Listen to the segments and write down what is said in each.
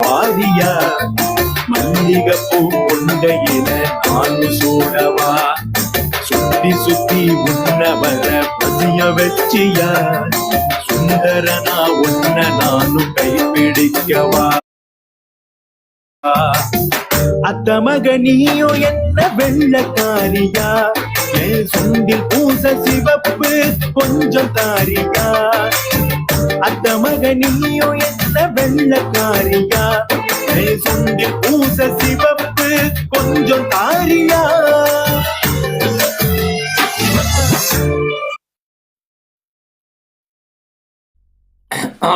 வாரியா மல்லிகைப்பூ கொண்டையில நானு சூடவா சுத்தி சுத்தி உன்னவர பசிய வச்சியா சுந்தரனா உன்ன நானும் கைப்பிடிக்கவா அத்த மகனியோ என்ன வெள்ளக்காரியா என் சுண்டில் பூச சிவப்பு கொஞ்சம் தாரியா அத்த மகனியோ என்ன வெள்ளக்காரியா என் சுண்டில் பூச சிவப்பு கொஞ்சம் தாரியா.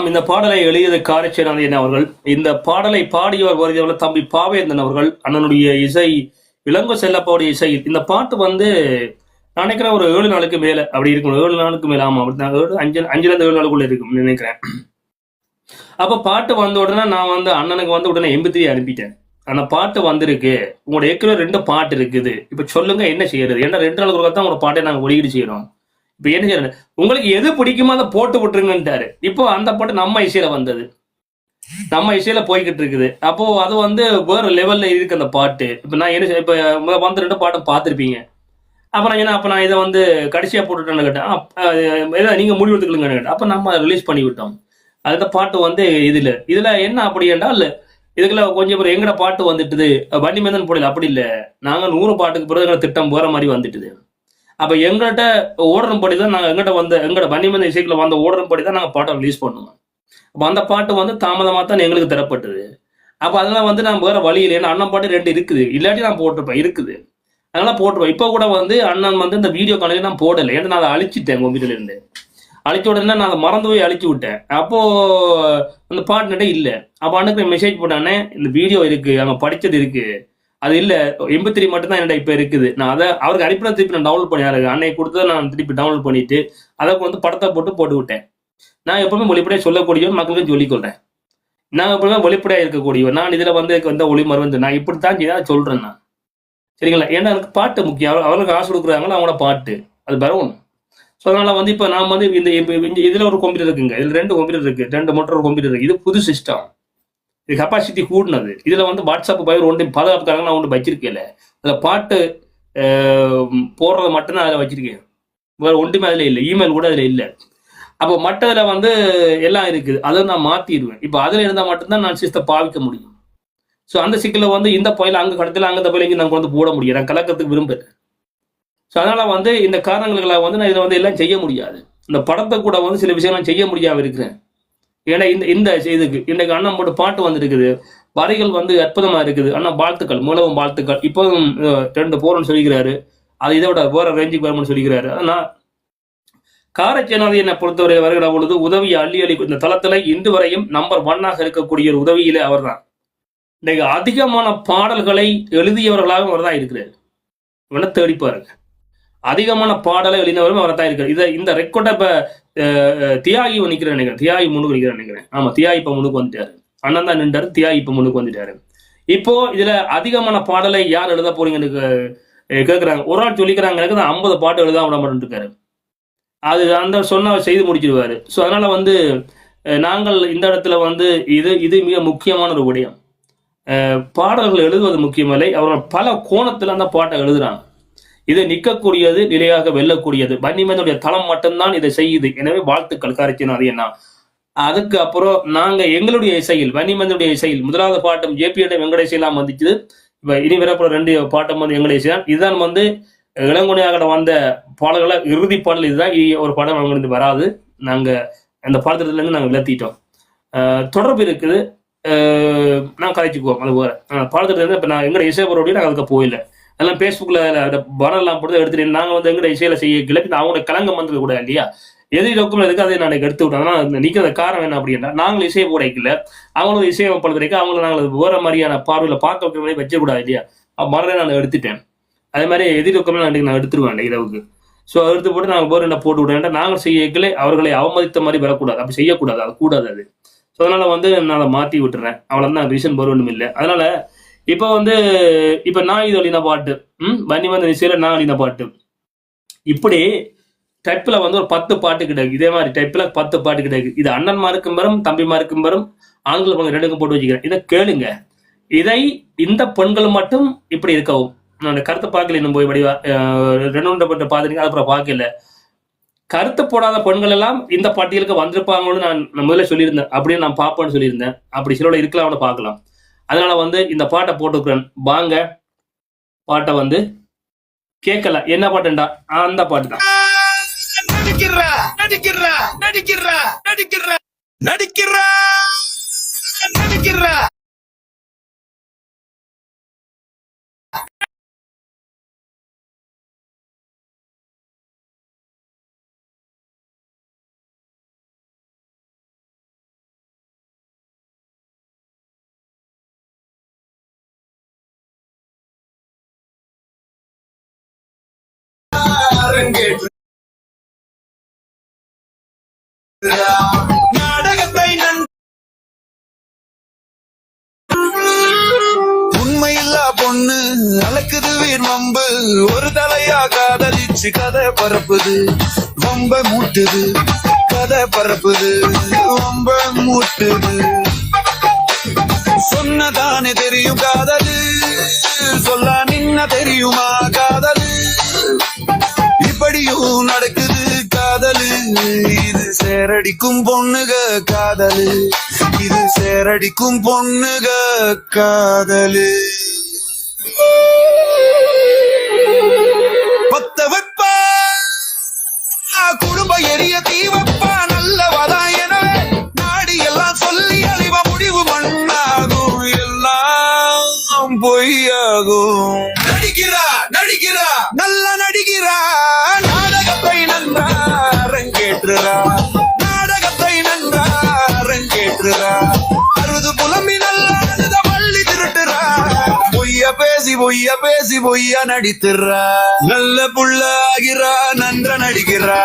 இந்த பாடலை எழுதியது காரைச்சேனாதியன் அவர்கள். இந்த பாடலை பாடியவர் வருகிறவர் தம்பி பாவேந்தன் அவர்கள். அண்ணனுடைய இசை, இளங்கோ செல்லப்பாவுடைய இசை. இந்த பாட்டு வந்து நினைக்கிறேன் ஒரு 7 நாளுக்கு மேல அப்படி இருக்கும். 7 நாளுக்கு மேல, ஆமா, அப்படி 5 7 நாளுக்குள்ள இருக்கும் நினைக்கிறேன். அப்ப பாட்டு வந்த உடனே நான் வந்து அண்ணனுக்கு வந்து உடனே MP3 அனுப்பிட்டேன். அந்த பாட்டு வந்திருக்கு, உங்களோட ஏற்கனவே 2 பாட்டு இருக்குது, இப்ப சொல்லுங்க என்ன செய்யறது. ஏன்னா 2 நாளுக்கு தான் உங்களோட பாட்டை நாங்க ஒதுக்கீடு செய்யறோம். இப்ப என்ன செய்யறது, உங்களுக்கு எது பிடிக்குமோ அதை போட்டு விட்டுருங்கன்ட்டாரு. இப்போ அந்த பாட்டு நம்ம இசையில வந்தது, நம்ம இசையில போய்கிட்டு இருக்குது. அப்போ அது வந்து வேற லெவல்ல இருக்கு அந்த பாட்டு. இப்ப நான் என்ன இப்ப வந்து 2 பாட்டும் பார்த்துருப்பீங்க. அப்ப நான் என்ன, அப்ப நான் இதை வந்து கடைசியா போட்டுட்டேன்னு கேட்டேன். நீங்க முடிவு எடுத்துக்கலுங்கன்னு கேட்டேன். அப்ப நம்ம ரிலீஸ் பண்ணி விட்டோம். அந்த பாட்டு வந்து இதுல என்ன அப்படி என்றால், இதுக்குள்ள கொஞ்சம் பேர் எங்கட பாட்டு வந்துட்டுது வண்டிமேதன் போடல, அப்படி இல்லை. நாங்க 100 பாட்டுக்கு பிறகு எங்க திட்டம் வேற மாதிரி வந்துட்டுது. அப்ப எங்கள்கிட்ட ஓடரும் படிதான் நாங்க எங்கட வண்டிமேதன் இசைக்குள்ள வந்த ஓடரும் படிதான் நாங்க பாட்டை ரிலீஸ் பண்ணுவோம். அப்ப அந்த பாட்டு வந்து தாமதமா தான் எங்களுக்கு தரப்பட்டது. அப்ப அதெல்லாம் வந்து நான் வேற வழி இல்லை. ஏன்னா அண்ணன் பாட்டு 2 இருக்குது, இல்லாட்டி நான் போட்டிருப்பேன், இருக்குது, அதனால போட்டுருவேன். இப்போ கூட வந்து அண்ணன் வந்து இந்த வீடியோ காலையில நான் போடலை. ஏன்னா நான் அதை அழிச்சிட்டேன், கம்ப்யூட்டர்ல இருந்து அழிச்ச உடனே நான் அதை மறந்து போய் அழிச்சு விட்டேன். அப்போ அந்த பாட்டு நட இல்லை. அப்போ அண்ணனுக்கு மெசேஜ் போட்டானே, இந்த வீடியோ இருக்கு, அங்க படிச்சது இருக்கு, அது இல்லை, MP3 மட்டும் தான் என்னடா இப்போ இருக்குது. நான் அதை அவருக்கு அனுப்பினா திருப்பி நான் டவுன்லோட் பண்ணி அன்னைக்கு கொடுத்ததை நான் திருப்பி டவுன்லோட் பண்ணிட்டு அதை வந்து படத்தை போட்டு விட்டேன். நான் எப்பவுமே வெளிப்படையாக சொல்லக்கூடியவன், மக்களுக்கு சொல்லிக்கொள்றேன். நான் எப்பவுமே வெளிப்படையாக இருக்கக்கூடியவன். நான் இதுல வந்து ஒளி மருந்து நான் இப்படித்தான் செய்ய சொல்றேன் நான், சரிங்களா? ஏன்னா எனக்கு பாட்டு முக்கியம். அவருக்கு காசு கொடுக்குறாங்களோ அவங்களோட பாட்டு அது பரவணும். ஸோ அதனால வந்து இப்போ நான் வந்து இதுல ஒரு கம்ப்யூட்டர் இருக்குங்க, இதுல 2 கம்ப்யூட்டர் இருக்கு, 2 மோட்டர் கம்ப்யூட்டர் இருக்கு. இது புது சிஸ்டம், இது கெப்பாசிட்டி கூடினது. இதுல வந்து வாட்ஸ்அப் பயிர் ஒன்று பாதுகாப்புக்காரங்க நான் ஒன்று வச்சிருக்கேன். அதுல பாட்டு போடுறது மட்டும்தான் அதில் வச்சிருக்கேன், வேற ஒன்றுமே அதில் இல்லை. இமெயில் கூட அதில் இல்லை. அப்போ மற்றதுல வந்து எல்லாம் இருக்குது, அதை நான் மாத்திடுவேன். இப்போ அதில் இருந்தால் மட்டும்தான் நான் சிஸ்டம் பாவிக்க முடியும். ஸோ அந்த சிக்கல வந்து இந்த பயில அங்கே கடத்தில் அங்கே பயில இங்கே நாங்கள் வந்து போட முடியும், நான் கலக்கிறதுக்கு விரும்புகிறேன். ஸோ அதனால வந்து இந்த காரணங்களுக்கெல்லாம் வந்து நான் இதில் வந்து எல்லாம் செய்ய முடியாது. இந்த படத்தை கூட வந்து சில விஷயங்கள் செய்ய முடியாம இருக்கிறேன். ஏன்னா இந்த இதுக்கு இன்னைக்கு அண்ணன் போட்டு பாட்டு வந்துருக்குது, வரிகள் வந்து அற்புதமா இருக்குது. அண்ணா வாழ்த்துக்கள், மூலவும் வாழ்த்துக்கள். இப்போதும் 2 போறோம்னு சொல்லிக்கிறாரு, அது இதை விட வேற ரேஞ்சுக்கு வரும்னு சொல்லிக்கிறாரு. ஆனால் காரைச்சேனாதி என்னை பொறுத்தவரை வருகிற பொழுது உதவியை அள்ளி இந்த தளத்துல இன்று வரையும் நம்பர் 1 இருக்கக்கூடிய ஒரு உதவியிலே அவர் தான். இன்னைக்கு அதிகமான பாடல்களை எழுதியவர்களாகவும் அவர் தான் இருக்கிறார். வேணா தேடி பாருங்க, அதிகமான பாடலை எழுதினவரும் அவர் தான் இருக்கிறார். இந்த ரெக்கார்டை இப்ப தியாகி நினைக்கிறேன், தியாகி முன்னுக்கு நினைக்கிறேன் நினைக்கிறேன். ஆமா, தியாகி இப்ப முன்னுக்கு வந்துட்டாரு. அண்ணன் தான் நின்றாரு, தியாகி இப்ப முன்னுக்கு வந்துட்டாரு. இப்போ இதுல அதிகமான பாடலை யார் எழுத போறீங்கன்னு கேட்கிறாங்க. ஒரு ஆள் சொல்லிக்கிறாங்க, எனக்கு தான் 50 பாட்டு எழுத விட மாட்டேன் இருக்காரு. அது அந்த சொன்ன செய்து முடிச்சிருவாரு. ஸோ அதனால வந்து நாங்கள் இந்த இடத்துல வந்து இது மிக முக்கியமான ஒரு விடயம். பாடல்கள் எழுதுவது முக்கியமில்லை, அவர்கள் பல கோணத்துல அந்த பாட்டை எழுதுறாங்க. இது நிற்கக்கூடியது, நிலையாக வெல்லக்கூடியது. வன்னிமேனுடைய தளம் மட்டும்தான் இதை செய்யுது. எனவே வாழ்த்துக்கள் காரைச்சேனாதி என்ன. அதுக்கு அப்புறம் நாங்க எங்களுடைய இசையில், வன்னிமேனுடைய இசையில் முதலாவது பாட்டம் JP வெங்கடேசெல்லாம் வந்துச்சு. இப்ப இனி வரப்புற 2 பாட்டம் வந்து எங்களுடைய இசை. இதுதான் வந்து இளங்குனியாக வந்த பாடல்களை இறுதி பாடல். இதுதான் ஒரு பாடம் அங்கிருந்து வராது. நாங்க அந்த பாடத்துல இருந்து நாங்க விளத்திட்டோம். தொடர்பு இருக்குது, நான் கதைச்சுக்குவோம். அது வேற பாடத்துல இருந்து இப்ப நான் எங்கட இசை பொருடைய நாங்கள் அதுக்கு போயில எல்லாம் பேஸ்புக்ல படம் போட்டு எடுத்துட்டு நாங்க வந்து எங்கட இசையில செய்ய கிளப்பி அவங்களோட கலங்கம் வந்தது கூட இல்லையா. எது டொக்குமெண்ட் இருக்கு அதை நான் எடுத்து விட்டேன். ஆனால் நிற்கிற காரணம் என்ன அப்படின்னா, நாங்களும் இசையை போடைக்கல, அவங்களும் இசையமைப்படுறதுக்கு அவங்கள நாங்கள் வேற மாதிரியான பார்வையில் பார்க்க வைக்கிற மாதிரி வச்சக்கூடாது இல்லையா. மறுநாள் நான் எடுத்துட்டேன். அதே மாதிரி எதி டொக்குமெண்ட் அன்றைக்கு நான் எடுத்துருவேன் இரவுக்கு. ஸோ எடுத்து போட்டு நாங்கள் வேறு என்ன போட்டு விட்டேன். நாங்கள் செய்யக்கல அவர்களை அவமதித்த மாதிரி வரக்கூடாது, அப்படி செய்யக்கூடாது, அது கூடாது அது. ஸோ அதனால வந்து நான் அதை மாற்றி விட்டுறேன். அவ்வளோதான், ரீசன் ஒன்றும் இல்லை. அதனால இப்போ வந்து இப்போ நான் இது அழின பாட்டு, வன்னி வந்து இசையில நான் அழின பாட்டு, இப்படி டைப்ல வந்து ஒரு 10 பாட்டு கிடையாது. இதே மாதிரி டைப்ல 10 பாட்டு கிடையாது. இது அண்ணன்மாருக்கும் வரும், தம்பிமாருக்கும் வரும், ஆண்கள் பங்கு ரெண்டுக்கும் போட்டு வச்சுக்கிறேன். இதை கேளுங்க. இதை இந்த பெண்கள் மட்டும் இப்படி இருக்கவும். நான் அந்த கருத்தை பார்க்கல இன்னும் போய் வடிவா 2 பாத்துறீங்க, அப்புறம் பார்க்கல. கருத்து போடாத பெண்கள் எல்லாம் இந்த பட்டியலுக்கு வந்திருப்பாங்கன்னு நான் முதல்ல சொல்லியிருந்தேன். அப்படின்னு நான் பார்ப்பேன்னு சொல்லியிருந்தேன். அப்படி சிலோட இருக்கலாம்னு பார்க்கலாம். அதனால வந்து இந்த பாட்டை போட்டுக்கிறேன். வாங்க பாட்டை வந்து கேட்கல. என்ன பாட்டுண்டா? அந்த பாட்டு தான். நடிக்கிறா நடிக்கிறா நடிக்கிறா நடிக்கிறா நடிக்கிறா நடிக்கிறா நாடகத்தை உண்மையில்லா பொண்ணு அழக்குது வீர் வம்பு ஒரு தலையா காதலிச்சு கதை பரப்புது வம்ப மூட்டுது கதை பரப்புது வம்ப மூட்டுது சொன்னதானே தெரியும் காதலு சொல்ல நின்ன தெரியுமா காதலு இப்படியும் நடக்குது காதலு இது சேரடிக்கும் பொண்ணுக காதலு இது சேரடிக்கும் பொண்ணுக காதலு பத்த வெப்பா குடும்ப எரிய தீவப்பா நல்லவதா எனவே நாடி எல்லாம் சொல்லி அழிவ முடிவு மண்ணாகும் எல்லாம் பொய்யாகும் நடிக்கிறா நடிக்கிறா நல்ல நடிக்கிறா நாடகத்தை நன்றா அரங்கேற்றுறா நாடகத்தை நன்றா அரங்கேற்றுறா அறுது புலம்பி நல்ல பள்ளி திருட்டுறா பொய்ய பேசி பொய்யா நடித்துறா நல்ல புள்ள ஆகிறா நன்ற நடிக்கிறா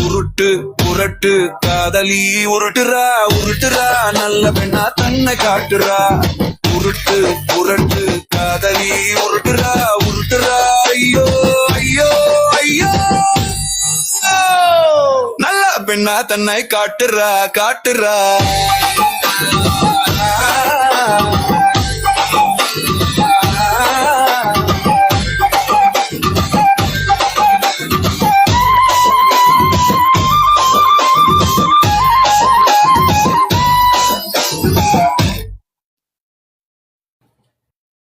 உருட்டு புரட்டு காதலி உருட்டுறா உருட்டுறா நல்ல பெண்ணா தன்னை காட்டுறா உருட்டு புரட்டு காதலி உருட்டுறா உருட்டுறா ஐயோ ஐயோ ஐயோ நல்ல பெண்ணா தன்னை காட்டுறா காட்டுறா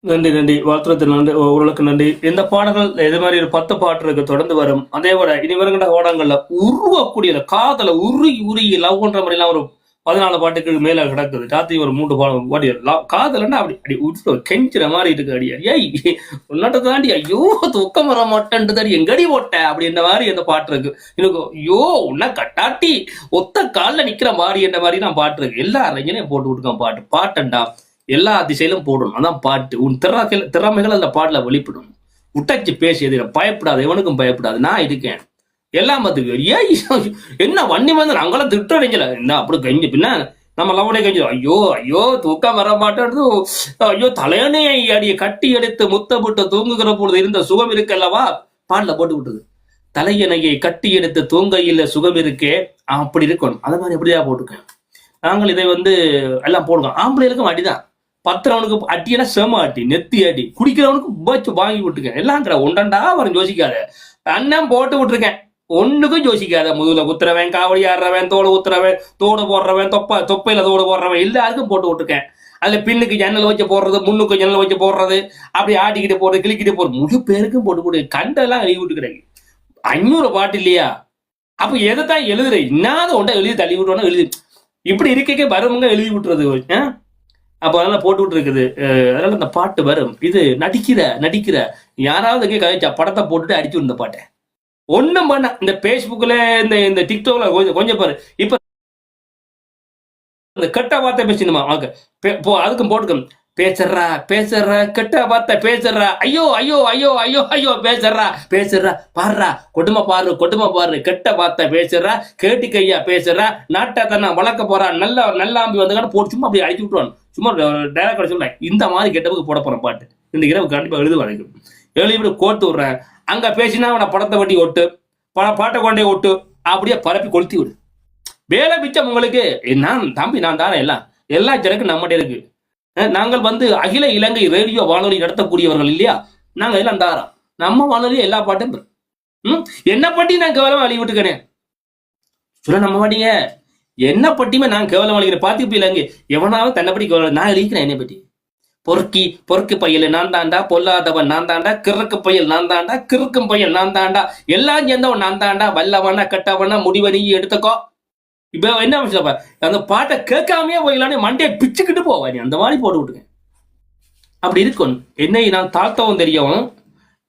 நன்றி நன்றி. வாழ்த்துறதுக்கு நன்றி. உங்களுக்கு நன்றி. இந்த பாடல்கள் இது மாதிரி ஒரு 10 பாட்டு இருக்கு, தொடர்ந்து வரும். அதே போல இனி வருகின்ற ஓடங்கள்ல உருவக்கூடிய காதல உருகி லவ் பண்ற மாதிரி எல்லாம் ஒரு 14 பாட்டுக்கு மேல கிடக்குது. ராத்திரி ஒரு 3 பாடம் காதலன்னா அப்படி அப்படி உருட்டு கெஞ்சுற மாதிரி இருக்கு. அடியா ஏய் உன்னட்ட தாண்டி ஐயோ தூக்கம் வர மாட்டேன்ட்டு தாண்டி எங்கடி போட்ட அப்படின்ற மாதிரி அந்த பாட்டு இருக்கு. எனக்கு ஐயோ உன்ன கட்டாட்டி ஒத்த காலில் நிக்கிற மாதிரி என்ற மாதிரி தான் பாட்டு இருக்கு. எல்லா அறிஞனையும் போட்டு விட்டுருக்கான் பாட்டு. பாட்டண்டா எல்லா திசையிலும் போடணும். அதான் பாட்டு. உன் திறமைகள் அந்த பாட்டுல வெளிப்படும். உட்டச்சு பேசியது பயப்படாது, எவனுக்கும் பயப்படாது, நான் இருக்கேன் எல்லாமத்துக்கு. ஏன் என்ன வன்னி வந்து அங்கெல்லாம் திட்டடைஞ்சல என்ன அப்படி கஞ்சி பின்ன நம்ம லவனே கஞ்சி ஐயோ ஐயோ தூக்கம் வர மாட்டேன் ஐயோ தலையணை அடியை கட்டி எடுத்து முத்தப்பட்டு தூங்குகிற பொழுது இருந்த சுகம் இருக்கல்லவா பாட்டுல போட்டு விட்டது. தலையணையை கட்டி எடுத்து தூங்கையில் சுகம் இருக்கே அப்படி இருக்கணும். அதை மாதிரி எப்படியா போட்டுக்கேன். நாங்கள் இதை வந்து எல்லாம் போடுவோம். ஆம்பளைகளுக்கும் அடிதான். பத்திரவனுக்கு அட்டினா செம அட்டி நெத்தி அடி குடிக்கிறவனுக்கு வச்சு வாங்கி விட்டுருக்கேன். எல்லாம் ஒண்டண்டா வரும் யோசிக்காத. அண்ணன் போட்டு விட்டுருக்கேன். ஒண்ணுக்கும் யோசிக்காத. முதுகுல குத்துறவன், காவடி ஆடுறவன், தோடு குத்துறவன், தோடு போடுறவன், தொப்பையில தோடு போடுறவன் எல்லாருக்கும் போட்டு விட்டுருக்கேன். அதுல பின்னுக்கு ஜன்னல் வச்சு போடுறது, முன்னுக்கு ஜன்னல் வச்சு போடுறது, அப்படி ஆட்டிக்கிட்டு போடுறது, கிளிக்கிட்டு போடுறது, முழு பேருக்கும் போட்டு போடு. கண்டெல்லாம் எழுதி விட்டுக்கிறேன். 500 பாட்டு இல்லையா? அப்ப எதைத்தான் எழுதுற? இன்னாத ஒன்றை எழுதி தள்ளி விட்டுவோன்னா எழுதி இப்படி இருக்கே வருமுங்க எழுதி விட்டுறது. அப்ப அதெல்லாம் போட்டு விட்டு இருக்குது. அதனால இந்த பாட்டு வரும். இது நடிக்கிற யாராவது அங்கே கழிச்சா படத்தை போட்டுட்டு அடிச்சு இந்த பாட்டை ஒண்ணும் பண்ண. இந்த பேஸ்புக்ல இந்த டிக்டாக்ல கொஞ்சம் பாரு. இப்ப இந்த கெட்ட வார்த்தை பேசணுமா அதுக்கும் போட்டுக்க. பேசுறா பேசுறா கெட்ட வார்த்தை பேசுறா ஐயோ ஐயோ ஐயோ ஐயோ ஐயோ பேசுறா பேசுறா பாடுறா கொடுமை பாரு கெட்ட வார்த்தை பேசுறா கேட்டு கையா பேசுறா நாட்டை நான் வளர்க்க போறான் நல்லாம்பி வந்து போட்டு சும்மா அப்படி அடிச்சு விட்டுருவான் சும்மா டைலாக் சொல்றேன் இந்த மாதிரி கெட்டவுக்கு போட போறேன் பாட்டு இந்த இரவு கண்டிப்பா எழுதுவாங்க எழுதி கோர்த்து விடுறேன் அங்க பேசினா அவனை படத்தை வட்டி ஒட்டு பாட்டை கொண்டே ஒட்டு அப்படியே பரப்பி கொளுத்தி விடு வேலை மிச்சம் உங்களுக்கு நான் தம்பி நான் தானே எல்லா ஜனக்கும் நம்மகிட்ட இருக்கு நாங்கள் வந்து அகில இலங்கை ரேடியோ வானொலி நடத்தக்கூடியவர்கள் இல்லையா நாங்க எல்லாம் தாரோம் நம்ம வானொலி எல்லா பாட்டும் என்ன பட்டி நான் கேவலம் அழி விட்டுக்கிறேன் சொல்ல நம்ம மாட்டீங்க என்ன பட்டியுமே நான் கேவலம் அழிக்கிறேன் பாத்துக்கு இல்லைங்க எவனாவது தன்னை பட்டி கேவலம் நான் எழுதிக்கிறேன் என்னை பற்றி பொறுக்கு பையல் நான் தாண்டா பொல்லாதவன் நான் தாண்டா கிறுக்கு பையல் நான் தாண்டா கிறுக்கும் பையல் நான் தாண்டா எல்லாம் சேர்ந்தவன் நான் தாண்டா வல்லவனா கெட்டவனா முடிவை நீ எடுத்துக்கோ இப்ப என்ன சொல்ல அந்த பாட்டை கேட்காமையே போயிடலான்னு மண்டையை பிச்சுக்கிட்டு போவா நீ அந்த மாதிரி போட்டு விட்டுங்க அப்படி இருக்கும் என்னை நான் தாழ்த்தவும் தெரியும்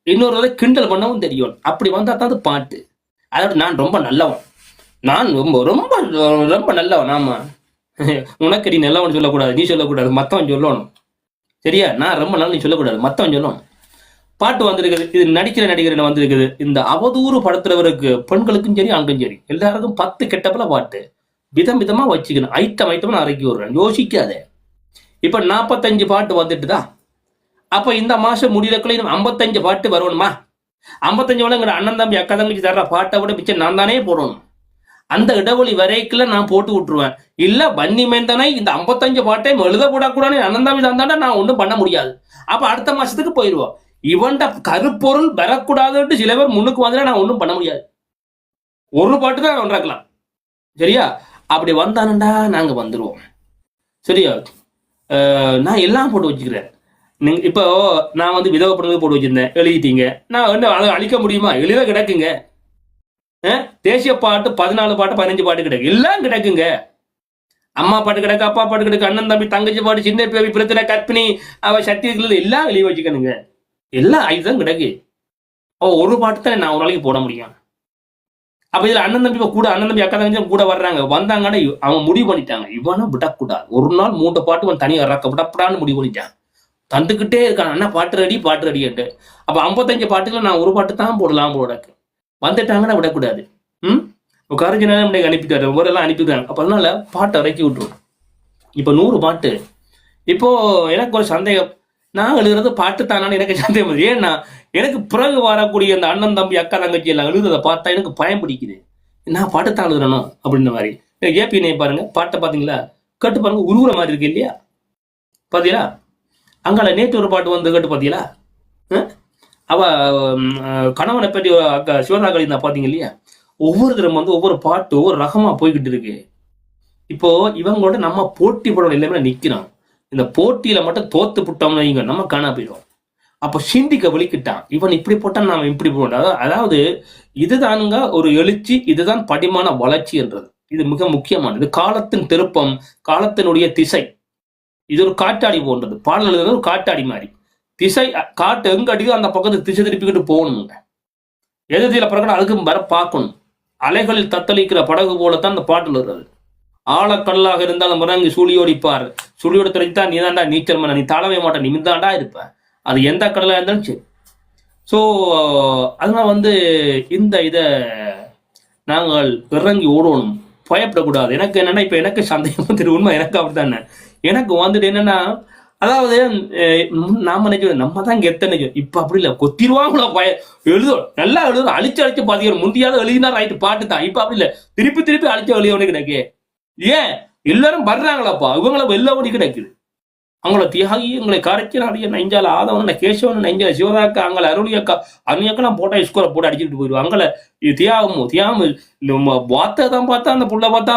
இன்னொரு கிண்டல் பண்ணவும் தெரியும் அப்படி வந்தா தான் அது பாட்டு அதோட நான் ரொம்ப நல்லவன் நான் ரொம்ப ரொம்ப ரொம்ப நல்லவன் ஆமா உனக்கு நீ நல்லவன் சொல்லக்கூடாது நீ சொல்லக்கூடாது மத்தவன் சொல்லணும் சரியா நான் ரொம்ப நாள் நீ சொல்லக்கூடாது மத்தவன் சொல்லணும் பாட்டு வந்திருக்குது இது நடிக்கிற நடிகர் வந்திருக்குது இந்த அவதூறு படத்துறவருக்கு பெண்களுக்கும் சரி ஆண்களும் சரி எல்லாருக்கும் 10 கெட்டப்பல பாட்டு விதமா வச்சுக்கணும் ஐட்டமா நான் இறக்கி விடுறேன் யோசிக்காதே இப்ப 45 பாட்டு வந்துட்டுதான் அப்ப இந்த மாசம் முடியறக்குள்ள 55 பாட்டு வரணுமா 55 எங்க அண்ணன் தம்பி அக்கா தங்கச்சி தர்ற பாட்டை விட மிச்சம் நான் தானே போடணும் அந்த இடைவெளி வரைக்குள்ள நான் போட்டு விட்டுருவேன் இல்ல பன்னி மேந்தனை இந்த 55 பாட்டையும் எழுதக்கூடாது அண்ணன் தம்பி தந்தாண்டா நான் ஒன்றும் பண்ண முடியாது அப்ப அடுத்த மாசத்துக்கு போயிடுவோம் இவன்ட கருப்பொருள் வரக்கூடாதுன்னு சில பேர் முன்னுக்கு வந்தா நான் ஒன்றும் பண்ண முடியாது ஒரு பாட்டு தான் ஒன்றாக்கலாம் சரியா அப்படி வந்தானுண்டா நாங்க வந்துருவோம் சரியா நான் எல்லாம் போட்டு வச்சுக்கிறேன் நீங்க இப்போ நான் வந்து விதவை படங்கள் போட்டு வச்சிருந்தேன் எழுதிட்டீங்க நான் வந்து அதை அழிக்க முடியுமா எளிதாக கிடக்குங்க தேசிய பாட்டு 14 பாட்டு 15 பாட்டு கிடக்கு எல்லாம் கிடக்குங்க அம்மா பாட்டு கிடக்கு அப்பா பாட்டு கிடக்கு அண்ணன் தம்பி தங்கச்சி பாட்டு சின்ன பேபி பிரச்சனை கற்பினி அவ சக்தி எல்லாம் எழுதி வச்சுக்கணுங்க எல்லாம் இதுதான் கிடக்கு ஒரு பாட்டு தான் நான் ஒரு நாளைக்கு போட முடியும் அப்ப இதுல அண்ணன் தம்பி கூட அண்ணன் தம்பி அக்கா தங்கச்சி கூட வர்றாங்க வந்தாங்கன்னா அவங்க முடிவு பண்ணிட்டாங்க இவனை விடக்கூடாது ஒரு நாள் 3 பாட்டு அவன் தனியாக இறக்க விடப்படான்னு முடிவு பண்ணிட்டான் தந்துக்கிட்டே இருக்கான் அண்ணா பாட்டு ரெடிட்டு அப்ப 55 பாட்டுல நான் ஒரு பாட்டு தான் போடலாம் போடக்கு வந்துட்டாங்கன்னா விடக்கூடாது கரைஞ்சினாலும் அனுப்பிட்டாரு ஒவ்வொருலாம் அனுப்பிட்டாங்க அப்ப அதனால பாட்டை இறக்கி விட்டுரும் இப்ப 100 பாட்டு இப்போ எனக்கு ஒரு சந்தேகம் நான் எழுதுறது பாட்டு தானான்னு எனக்கு சந்தேகம் ஏன்னா எனக்கு பிறகு வரக்கூடிய அந்த அண்ணன் தம்பி அக்கா தங்கச்சி எல்லாம் எழுதுறதை பார்த்தா எனக்கு பயம் பிடிக்குது நான் பாட்டு தான் எழுதுறணும் அப்படின்ற மாதிரி ஏபி நே பாருங்க பாட்டை பாத்தீங்களா கேட்டு பாருங்க உருவுற மாதிரி இருக்கு இல்லையா பாத்தீங்களா அங்கால நேற்று ஒரு பாட்டு வந்து கேட்டு பாத்தீங்களா அவ கணவனை பற்றி அக்கா சிவதாகலி தான் பாத்தீங்க இல்லையா ஒவ்வொரு தரம் வந்து ஒவ்வொரு பாட்டு ஒவ்வொரு ரகமா போய்கிட்டு இருக்கு இப்போ இவங்களோட நம்ம போட்டி போட எல்லாமே நிக்கிறோம் இந்த போட்டியில மட்டும் தோத்து புட்டோம்னு வைங்க நம்ம காணா போயிடும் அப்ப சிந்திக்க வலிக்கிட்டான் இவன் இப்படி போட்டான் நாம இப்படி போட்டோம் அதாவது இதுதானுங்க ஒரு எழுச்சி இதுதான் படிமான வளர்ச்சி என்றது இது மிக முக்கியமானது காலத்தின் திருப்பம் காலத்தினுடைய திசை இது ஒரு காட்டாடி போன்றது பாடல் ஒரு காட்டாடி மாதிரி திசை காட்டு எங்க அடிக்கோ அந்த பக்கத்துக்கு திசை திருப்பிக்கிட்டு போகணுங்க எதிர்த்தில பிறகு அதுக்கு வர பார்க்கணும் அலைகளில் தத்தளிக்கிற படகு போலத்தான் அந்த பாட்டில் இருக்கிறது ஆழக்கல்லாக இருந்தாலும் முறங்கி சுழியோடிப்பார் சுழியோட தெரிஞ்சுதான் நீ தாண்டா நீச்சல் பண்ண நீ தாழவே மாட்டேன் நிமிந்தாண்டா இருப்ப அது எந்த கடலா இருந்தாலும் சரி ஸோ அதனால வந்து இந்த இதை நாங்கள் இறங்கி ஓடணும் பயப்படக்கூடாது எனக்கு என்னன்னா இப்ப எனக்கு சந்தேகம் தெரியும் உண்மை எனக்கு அப்படித்தானே எனக்கு வந்துட்டு என்னன்னா அதாவது நாம நினைக்கிறோம் நம்ம தான் கெத்தனை இப்ப அப்படி இல்லை கொத்திருவாங்களோ எழுதும் நல்லா எழுதும் அழிச்சு பாத்தீங்க முந்தியாவது எழுதினா ரைட்டு பாட்டு தான் இப்ப அப்படி இல்லை திருப்பி அழிச்சு எழுதியவனே கிடைக்கு ஏன் எல்லாரும் வர்றாங்களாப்பா இவங்களை வெள்ள ஓடி கிடைக்குது அவங்கள தியாகி எங்களை கரைச்சி நாடிய நெஞ்சால ஆதவன் கேசவன் நெஞ்சால சிவராக்கா அங்கே அருளியக்கா அருணியக்கெல்லாம் போட்டா ஸ்கோரை போட்டு அடிச்சுட்டு போயிடுவோம் அங்கே தியாகம் வார்த்தை தான் பார்த்தா அந்த புள்ள பார்த்தா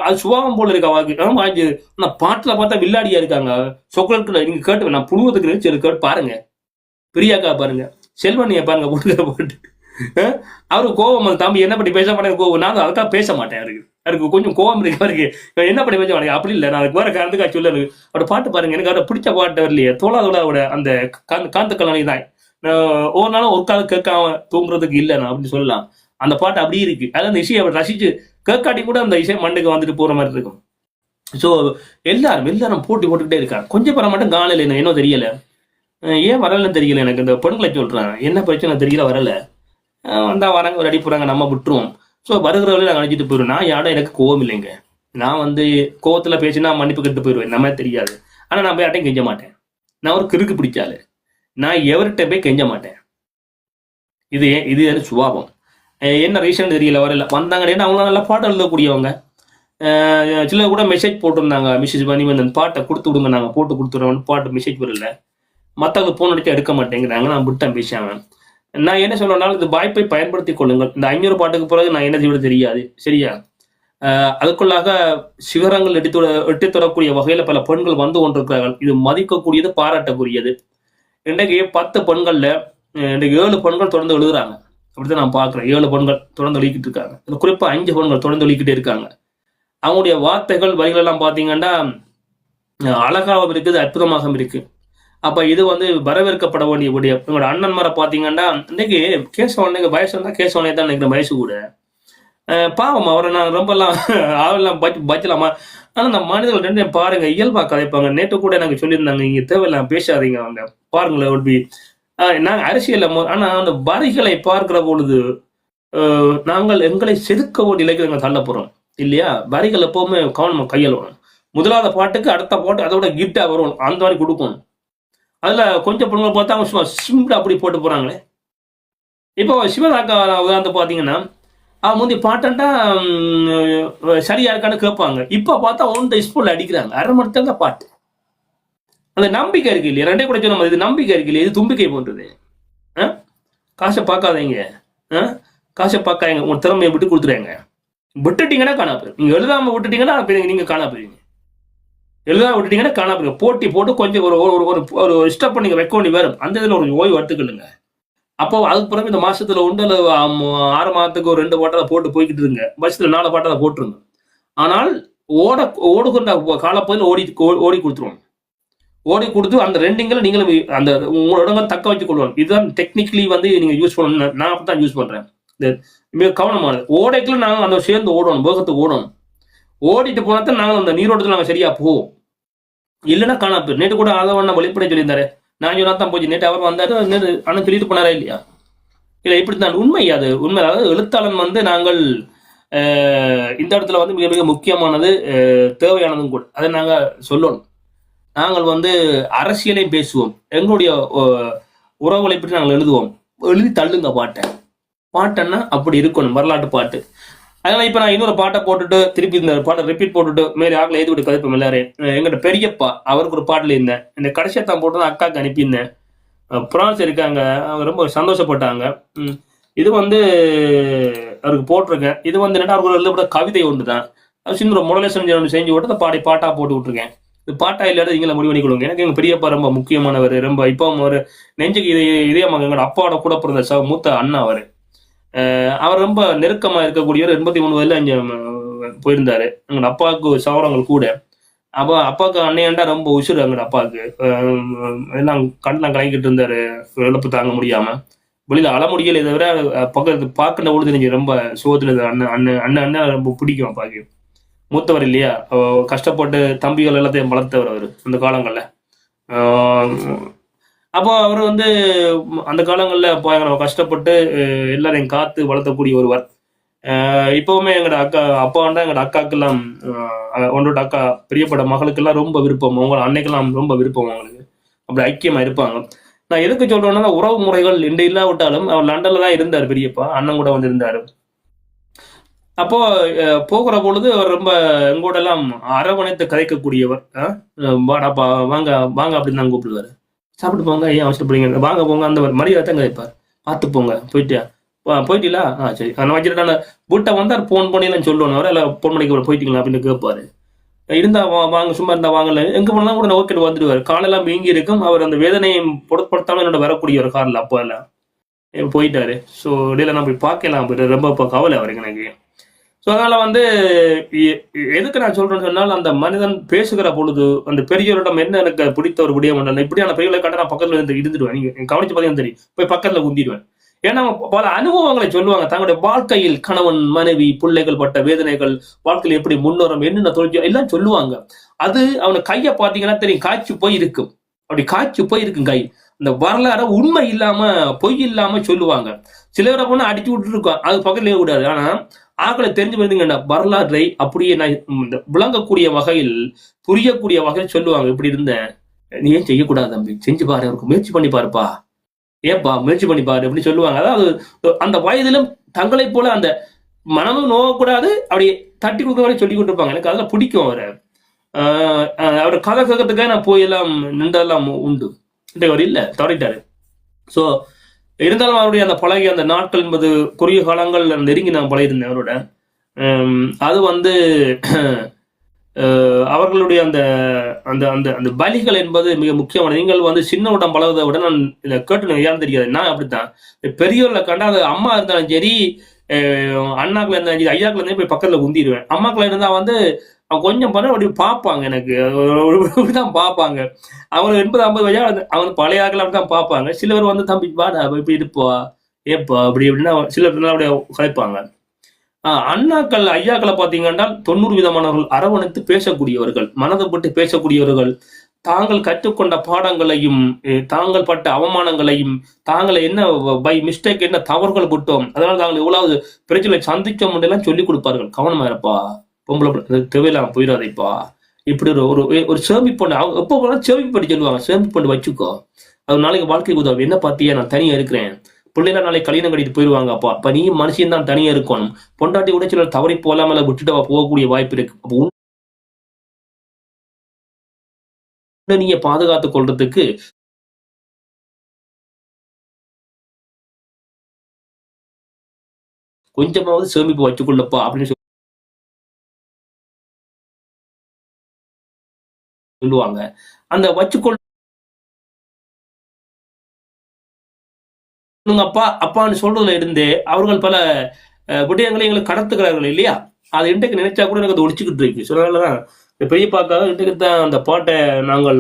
அது சுபாவம் போல இருக்கு அவாக்கு ஆனா பாட்டுல பார்த்தா வில்லாடியா இருக்காங்க சொக்கலுக்கு நீங்க கேட்டு நான் புழுவத்துக்கு சரி கேட்டு பாருங்க பிரியாக்கா பாருங்க செல்வனியை பாருங்க போட்டு அவருக்கு கோபம் தம்பி என்ன பண்ணி பேச மாட்டேன் கோவம் நான் அதுக்காக பேச மாட்டேன் எனக்கு கொஞ்சம் கோவம் இருக்கு என்ன பண்ணி பேச மாட்டேன் அப்படி இல்லை நான் அதுக்கு வேற காரணத்துக்காக சொல்ல அவரோட பாட்டு பாருங்க எனக்கு அவரை பிடிச்ச பாட்டு வரலையே தோளாதோட அந்த காந்த கல்லணை தான் ஒரு நாளும் ஒரு காலம் கேட்காம தூங்குறதுக்கு இல்லை நான் அப்படின்னு சொல்லலாம் அந்த பாட்டு அப்படியே இருக்கு அதாவது அந்த இசையை அவர் ரசிச்சு கேட்காட்டி கூட அந்த இசை மண்ணுக்கு வந்துட்டு போற மாதிரி இருக்கும் ஸோ எல்லாரும் போட்டி போட்டுக்கிட்டே இருக்காங்க. கொஞ்சம் படம் மட்டும் காணல, என்ன தெரியல, ஏன் வரலன்னு தெரியல. எனக்கு இந்த பெண்களை சொல்றாங்க என்ன பிரச்சனை தெரியல, வரல. வந்தா வராங்க, ஒரு அடி போறாங்க, நம்ம விட்டுருவோம். ஸோ வருகிறவர்களே நாங்கள் அழைச்சிட்டு போயிடுவோம். நான் யாரும் எனக்கு கோவம் இல்லைங்க. நான் வந்து கோவத்துல பேசினா மன்னிப்பு கட்டு போயிடுவேன், நம்ம தெரியாது. ஆனா நான் போய் யார்ட்டையும் கெஞ்ச மாட்டேன். நான் ஒரு கிறுக்கு பிடிச்சாலு, நான் எவர்கிட்ட போய் கெஞ்ச மாட்டேன். இது எனக்கு சுபாவம். என்ன ரீசன் தெரியல, வரல. வந்தாங்கன்னா அவங்க நல்லா பாட்டு எழுதக்கூடியவங்க. சில கூட மெசேஜ் போட்டிருந்தாங்க, மெசேஜ் பண்ணி வந்து அந்த பாட்டை கொடுத்து விடுங்க, நாங்கள் போட்டு கொடுத்துருவோம். பாட்டு மெசேஜ் வரல, மற்றவங்க ஃபோன் அடிச்சு எடுக்க மாட்டேங்கிறாங்க. நான் விட்டேன் பேசாம. நான் என்ன சொல்லணும்னாலும் இந்த வாய்ப்பை பயன்படுத்தி கொள்ளுங்கள். இந்த 500 பாட்டுக்கு பிறகு நான் என்ன செய்வது தெரியாது, சரியா? அதுக்குள்ளாக சிகரங்கள் எட்டி தொடரக்கூடிய வகையில பல பெண்கள் வந்து கொண்டிருக்கிறார்கள். இது மதிக்கக்கூடியது, பாராட்டக்கூடியது. இன்றைக்கு 10 பெண்கள்ல இன்றைக்கு 7 பெண்கள் தொடர்ந்து எழுதுறாங்க. அப்படித்தான் நான் பார்க்குறேன். 7 பெண்கள் தொடர்ந்து எழுதிக்கிட்டு இருக்காங்க. குறிப்பா 5 பெண்கள் தொடர்ந்து எழுதிக்கிட்டே இருக்காங்க. அவங்களுடைய வார்த்தைகள் வரிகள் எல்லாம் பார்த்தீங்கன்னா அழகாகவும் இருக்குது, அற்புதமாகவும் இருக்கு. அப்ப இது வந்து வரவேற்கப்பட வேண்டிய விடயம். எங்களோட அண்ணன்மாரை பார்த்தீங்கன்னா இன்னைக்கு கேசவனுக்கு வயசு வந்தா கேசவனே தான் நினைக்கிற வயசு கூட. பாவம், அவரை நான் ரொம்பலாம் அவெல்லாம் பச்சலாமா. ஆனா அந்த மனிதர்கள் ரெண்டு பாருங்க, இயல்பா கதைப்பாங்க. நேற்று கூட எனக்கு சொல்லியிருந்தாங்க, இங்க தேவையில்லாம் பேசாதீங்க, அவங்க பாருங்களேன் ஒல்பி. நாங்கள் அரசியல், ஆனா அந்த வரிகளை பார்க்கிற பொழுது நாங்கள் எங்களை செதுக்க நிலைக்கு நாங்கள் தள்ள போறோம் இல்லையா? வரிகள் எப்பவுமே கவனமா கையாளணும். முதலாவது பாட்டுக்கு அடுத்த பாட்டு அதோட கிஃப்டா வரும், அந்த மாதிரி கொடுக்கணும். அதுல கொஞ்சம் பொண்ணுங்களை பார்த்தா அவங்க சும்மா சிம்பிளா அப்படி போட்டு போறாங்களே. இப்போ சிவதாக்கா உதாரணத்தை பார்த்தீங்கன்னா அவன் முந்தி பாட்டா சரியா இருக்கான்னு கேட்பாங்க. இப்ப பார்த்தா ஒன் ஸ்பூன்ல அடிக்கிறாங்க, அரை மணி நேரத்துல பாட்டு. அந்த நம்பிக்கை இருக்கு இல்லையா? ரெண்டே கூட சொன்ன இது நம்பிக்கை இருக்கு இல்லையா? இது தும்பிக்கை போன்றது. காசை பார்க்காதீங்க, காசை பார்க்காதீங்க, உங்க திறமையை விட்டு கொடுத்துருங்க. விட்டுட்டீங்கன்னா காணா போயிரு. நீங்க எழுதாம விட்டுட்டீங்கன்னா நீங்க காணா போயிருங்க. எழுதாம விட்டுட்டீங்கன்னா காணா போயிருங்க. போட்டி போட்டு கொஞ்சம் ஒரு ஸ்டெப் பண்ணி வைக்க வேண்டி வரும். அந்த இதுல ஒரு ஓய்வு எடுத்துக்கணுங்க. அப்போ அதுக்கு பிறகு இந்த மாசத்துல 6 மாதத்துக்கு ஒரு 2 பாட்டை போட்டு போய்கிட்டு இருங்க. வருஷத்துல 4 பாட்டை போட்டுருங்க. ஆனால் ஓடுகின்ற காலப்பகுதியில் ஓடி கொடுத்துருவோம். ஓடி கொடுத்து அந்த ரெண்டிங்கில் நீங்களும் அந்த உங்களோட தக்க வச்சு கொள்வாங்க. இதுதான் டெக்னிக்கலி வந்து நீங்க யூஸ் பண்ணணும். நான் அப்படித்தான் யூஸ் பண்றேன். மிக கவனமானது. ஓடைக்குள்ள நாங்கள் அந்த சேர்ந்து ஓடணும், வேகத்துக்கு ஓடணும். ஓடிட்டு போனா நாங்கள் அந்த நீரோட்டத்தில் நாங்கள் சரியா போவோம். இல்லைன்னா காணாப்பு. நேற்று கூட அதை ஒண்ணா வெளிப்படை சொல்லியிருந்தாரு. நான் சொன்னா தான் போச்சு. நேற்று அவர் வந்தாரு, ஆனால் சொல்லிட்டு போனாரா இல்லையா? இல்லை, இப்படித்தான் உண்மை. அது உண்மை. அதாவது எழுத்தாளன் வந்து நாங்கள் இந்த இடத்துல வந்து மிக மிக முக்கியமானது, தேவையானதும் கூட. அதை நாங்கள் சொல்லணும். நாங்கள் வந்து அரசியலையும் பேசுவோம், எங்களுடைய உறவுகளை பற்றி நாங்கள் எழுதுவோம். எழுதி தள்ளுங்க பாட்டன்னா அப்படி இருக்கணும், வரலாற்று பாட்டு. அதனால இப்ப நான் இன்னொரு பாட்டை போட்டுட்டு திருப்பி இந்த பாட்டை ரிப்பீட் போட்டுட்டு மேலே ஆகல எழுதி விட்டு கதைப்போம் எல்லாரும். எங்கிட்ட பெரியப்பா அவருக்கு ஒரு பாட்டுல இருந்தேன். இந்த கடைசியா தான் போட்டு அக்காவுக்கு அனுப்பியிருந்தேன். பிரான்ஸ் இருக்காங்க, அவங்க ரொம்ப சந்தோஷப்பட்டாங்க. இது வந்து அவருக்கு போட்டிருக்கேன். இது வந்து என்னடா அவருக்கு எழுதப்பட்ட கவிதை ஒன்று தான். சின்ன ஒரு மொடலேஷன் செஞ்சு விட்டு அந்த பாட்டா போட்டு விட்டுருக்கேன். இது பாட்டா இல்லாத நீங்களை முடிவு பண்ணி கொடுங்க. எனக்கு எங்க பெரியப்பா ரொம்ப முக்கியமானவர். ரொம்ப இப்போ ஒரு நெஞ்சுக்கு இதயமாக எங்களோட அப்பாவோட கூட பிறந்த மூத்த அண்ணா அவரு. அவர் ரொம்ப நெருக்கமா இருக்கக்கூடியவர். 83 வயதுல இங்க போயிருந்தாரு. எங்களோட அப்பாவுக்கு சவரங்கள் கூட. அப்போ அப்பாவுக்கு அண்ணையாண்டா ரொம்ப உசுறு. எங்களோட அப்பாவுக்கு எல்லாம் கண்ணெல்லாம் கலங்கிட்டு இருந்தாரு, இழப்பு தாங்க முடியாம. வெளியில அழ முடியல. இதை விட பக்கத்து பார்க்கின்ற பொழுது நீங்க ரொம்ப சுகத்துல அண்ணன் அண்ணன் அண்ணன் ரொம்ப பிடிக்கும் அப்பாவுக்கு. மூத்தவர் இல்லையா, கஷ்டப்பட்டு தம்பிகள் எல்லாத்தையும் வளர்த்தவர் அவர் அந்த காலங்கள்ல. அப்போ அவர் வந்து அந்த காலங்கள்ல கஷ்டப்பட்டு எல்லாரையும் காத்து வளர்த்தக்கூடிய ஒருவர். இப்பவுமே எங்களோட அப்பாண்டா எங்களோட அக்காக்கெல்லாம் ஒன்றோட அக்கா பெரியப்பட மகளுக்கெல்லாம் ரொம்ப விருப்பம். அவங்க அன்னைக்கெல்லாம் ரொம்ப விருப்பம். அவங்களுக்கு அப்படி ஐக்கியமா இருப்பாங்க. நான் எதுக்கு சொல்றேன்னா, உறவு முறைகள் இன்று இல்லாவிட்டாலும் அவர் லண்டன்ல தான் இருந்தார் பெரியப்பா. அண்ணன் கூட வந்து இருந்தாரு. அப்போ போகிற பொழுது அவர் ரொம்ப எங்கூட எல்லாம் அரவணைத்து கதைக்கக்கூடியவர். வாடாப்பா வாங்க வாங்க அப்படின்னு தான் கூப்பிடுவாரு. சாப்பிட்டு போங்க, ஏன் அவசரப்படுறீங்க, வாங்க போங்க, அந்த மரியாதை தான் கதைப்பார். பார்த்து போங்க, போயிட்டீங்களா? சரி, நான் வச்சுட்டு வீட்டை வந்தார் ஃபோன் பண்ணிலாம் சொல்லணும். அவர் எல்லாம் ஃபோன் பண்ணி போயிட்டீங்களா அப்படின்னு கேட்பாரு. இருந்தா வாங்க, சும்மா இருந்தா வாங்கல, எங்க போனாலும் கூட ஓகே வந்துடுவார். காலெல்லாம் வீங்கி இருக்கும். அவர் அந்த வேதனையை பொருட்படுத்தாமல் என்னோட வரக்கூடிய ஒரு காரில் அப்போ எல்லாம் போயிட்டாரு. ஸோ இடையில நான் போய் பார்க்கலாம், ரொம்ப கவலை அவருக்கு எனக்கு. ஸோ அதனால வந்து எதுக்கு நான் சொல்றேன்னு சொன்னால், அந்த மனிதன் பேசுகிற பொழுது அந்த பெரியவரிடம் என்ன எனக்கு பிடித்த ஒரு விடயம் பண்ணல. இப்படியான பெரியவர்களை கண்ட நான் பக்கத்துல இருந்துடுவேன். நீங்க கவனிச்சு பார்த்தீங்கன்னா தெரியும், போய் பக்கத்துல குந்திடுவேன். ஏன்னா பல அனுபவங்களை சொல்லுவாங்க, தங்களுடைய வாழ்க்கையில் கணவன் மனைவி பிள்ளைகள் பட்ட வேதனைகள், வாழ்க்கையில் எப்படி முன்னோரம் என்னென்ன தொழில் எல்லாம் சொல்லுவாங்க. அது அவனை கையை பார்த்தீங்கன்னா தெரியும், காய்ச்சி போய் இருக்கும், அப்படி காய்ச்சி போய் இருக்கும் கை. இந்த வரலாறு உண்மை இல்லாம பொய் இல்லாம சொல்லுவாங்க. சிலவரை போனா அடிச்சு விட்டு இருக்கோம், அது பக்கத்துலேயே கூடாது. ஆனா ஆக்களை தெரிஞ்சு வருதுங்கன்னா வரலாற்றை அப்படியே விளங்கக்கூடிய வகையில் புரியக்கூடிய வகையில் சொல்லுவாங்க. இப்படி இருந்த நீ ஏன் செய்யக்கூடாது தம்பி, செஞ்சு பாரு, அவருக்கு முயற்சி பண்ணி பாருப்பா, ஏப்பா முயற்சி பண்ணி பாரு அப்படின்னு சொல்லுவாங்க. அதாவது அந்த வயதிலும் தங்களை போல அந்த மனமும் நோகக்கூடாது, அப்படியே தட்டி கொடுக்க மாதிரி சொல்லி கொடுத்துருப்பாங்க. எனக்கு அதெல்லாம் பிடிக்கும். அவர் கதை கேட்கறதுக்காக நான் போய் எல்லாம் நின்றெல்லாம் உண்டு. அவர் இல்லை, தவறிட்டாரு. ஸோ இருந்தாலும் அவருடைய அந்த பழகிய அந்த நாட்கள் என்பது குறுகிய காலங்கள் நெருங்கி நான் பழகிருந்தேன் அவரோட. அது அவர்களுடைய அந்த அந்த அந்த அந்த பலிகள் என்பது மிக முக்கியமானது. நீங்கள் சின்னவுடன் பழகுவதை விட நான் இதை கேட்டு ஏன்னு தெரியாது. நான் அப்படித்தான் பெரியவர்களை கண்டா, அது அம்மா இருந்தாலும் சரி, அண்ணாக்கள் இருந்தாலும் சரி, ஐயாக்கள் இருந்தாலும் போய் பக்கத்துல குந்திடுவேன். அம்மாக்கள் இருந்தா அவங்க கொஞ்சம் பண்ண அப்படி பார்ப்பாங்க, எனக்கு தான் பார்ப்பாங்க. அவங்க 80-50 வயசா அவங்க பழைய ஆக்கள் அப்படிதான் பார்ப்பாங்க. சிலவர் தம்பி பாடா இப்படி இருப்பா ஏப்பா அப்படி அப்படின்னா சிலர் அப்படியே கலைப்பாங்க. அண்ணாக்கள் ஐயாக்களை பார்த்தீங்கன்னா 90 விதமானவர்கள் அரவணைத்து பேசக்கூடியவர்கள், மனதை பட்டு பேசக்கூடியவர்கள், தாங்கள் கற்றுக்கொண்ட பாடங்களையும் தாங்கள் பட்ட அவமானங்களையும் தாங்களை என்ன பை மிஸ்டேக் என்ன தவறுகள் விட்டோம், அதனால தாங்கள் எவ்வளவு பிரச்சனை சந்திச்சோம் எல்லாம் சொல்லிக் கொடுப்பார்கள். கவனமா இருப்பா, பொம்பளை தேவையில்லாம போயிடாதைப்பா, இப்படி ஒரு ஒரு சேமிப்பு பண்ண அவங்க எப்போ போனாலும் சேமிப்பு பண்ணி சொல்லுவாங்க. சேமிப்பு பண்ணி வச்சுக்கோ, அது நாளைக்கு வாழ்க்கைக்கு உதவும். என்ன பார்த்தியா, நான் தனியா இருக்கிறேன், பிள்ளைலாம் நாளைக்கு கல்யாணம் கட்டிட்டு போயிடுவாங்க. அப்ப நீ மனுஷன் தான் தனியா இருக்கணும். பொண்டாட்டி கூட சிலர் தவறி போலாமல விட்டுட்டு போகக்கூடிய வாய்ப்பு இருக்கு. அப்போ நீங்க பாதுகாத்துக் கொள்றதுக்கு கொஞ்சமாவது சேமிப்பு வச்சுக்கொள்ளப்பா அப்படின்னு சொல்லுவாங்க. அந்த வச்சுக்கொள்ள அப்பா அப்பான்னு சொல்றதுல இருந்தே அவர்கள் பல விடயங்களை எங்களுக்கு கடத்துக்கிறார்கள் இல்லையா? அது இன்றைக்கு நினைச்சா கூட எனக்கு அது ஒழிச்சுக்கிட்டு இருக்கு. சொன்னதுனாலதான் பெரியப்பாக்காக இன்றைக்கு தான் அந்த பாட்டை நாங்கள்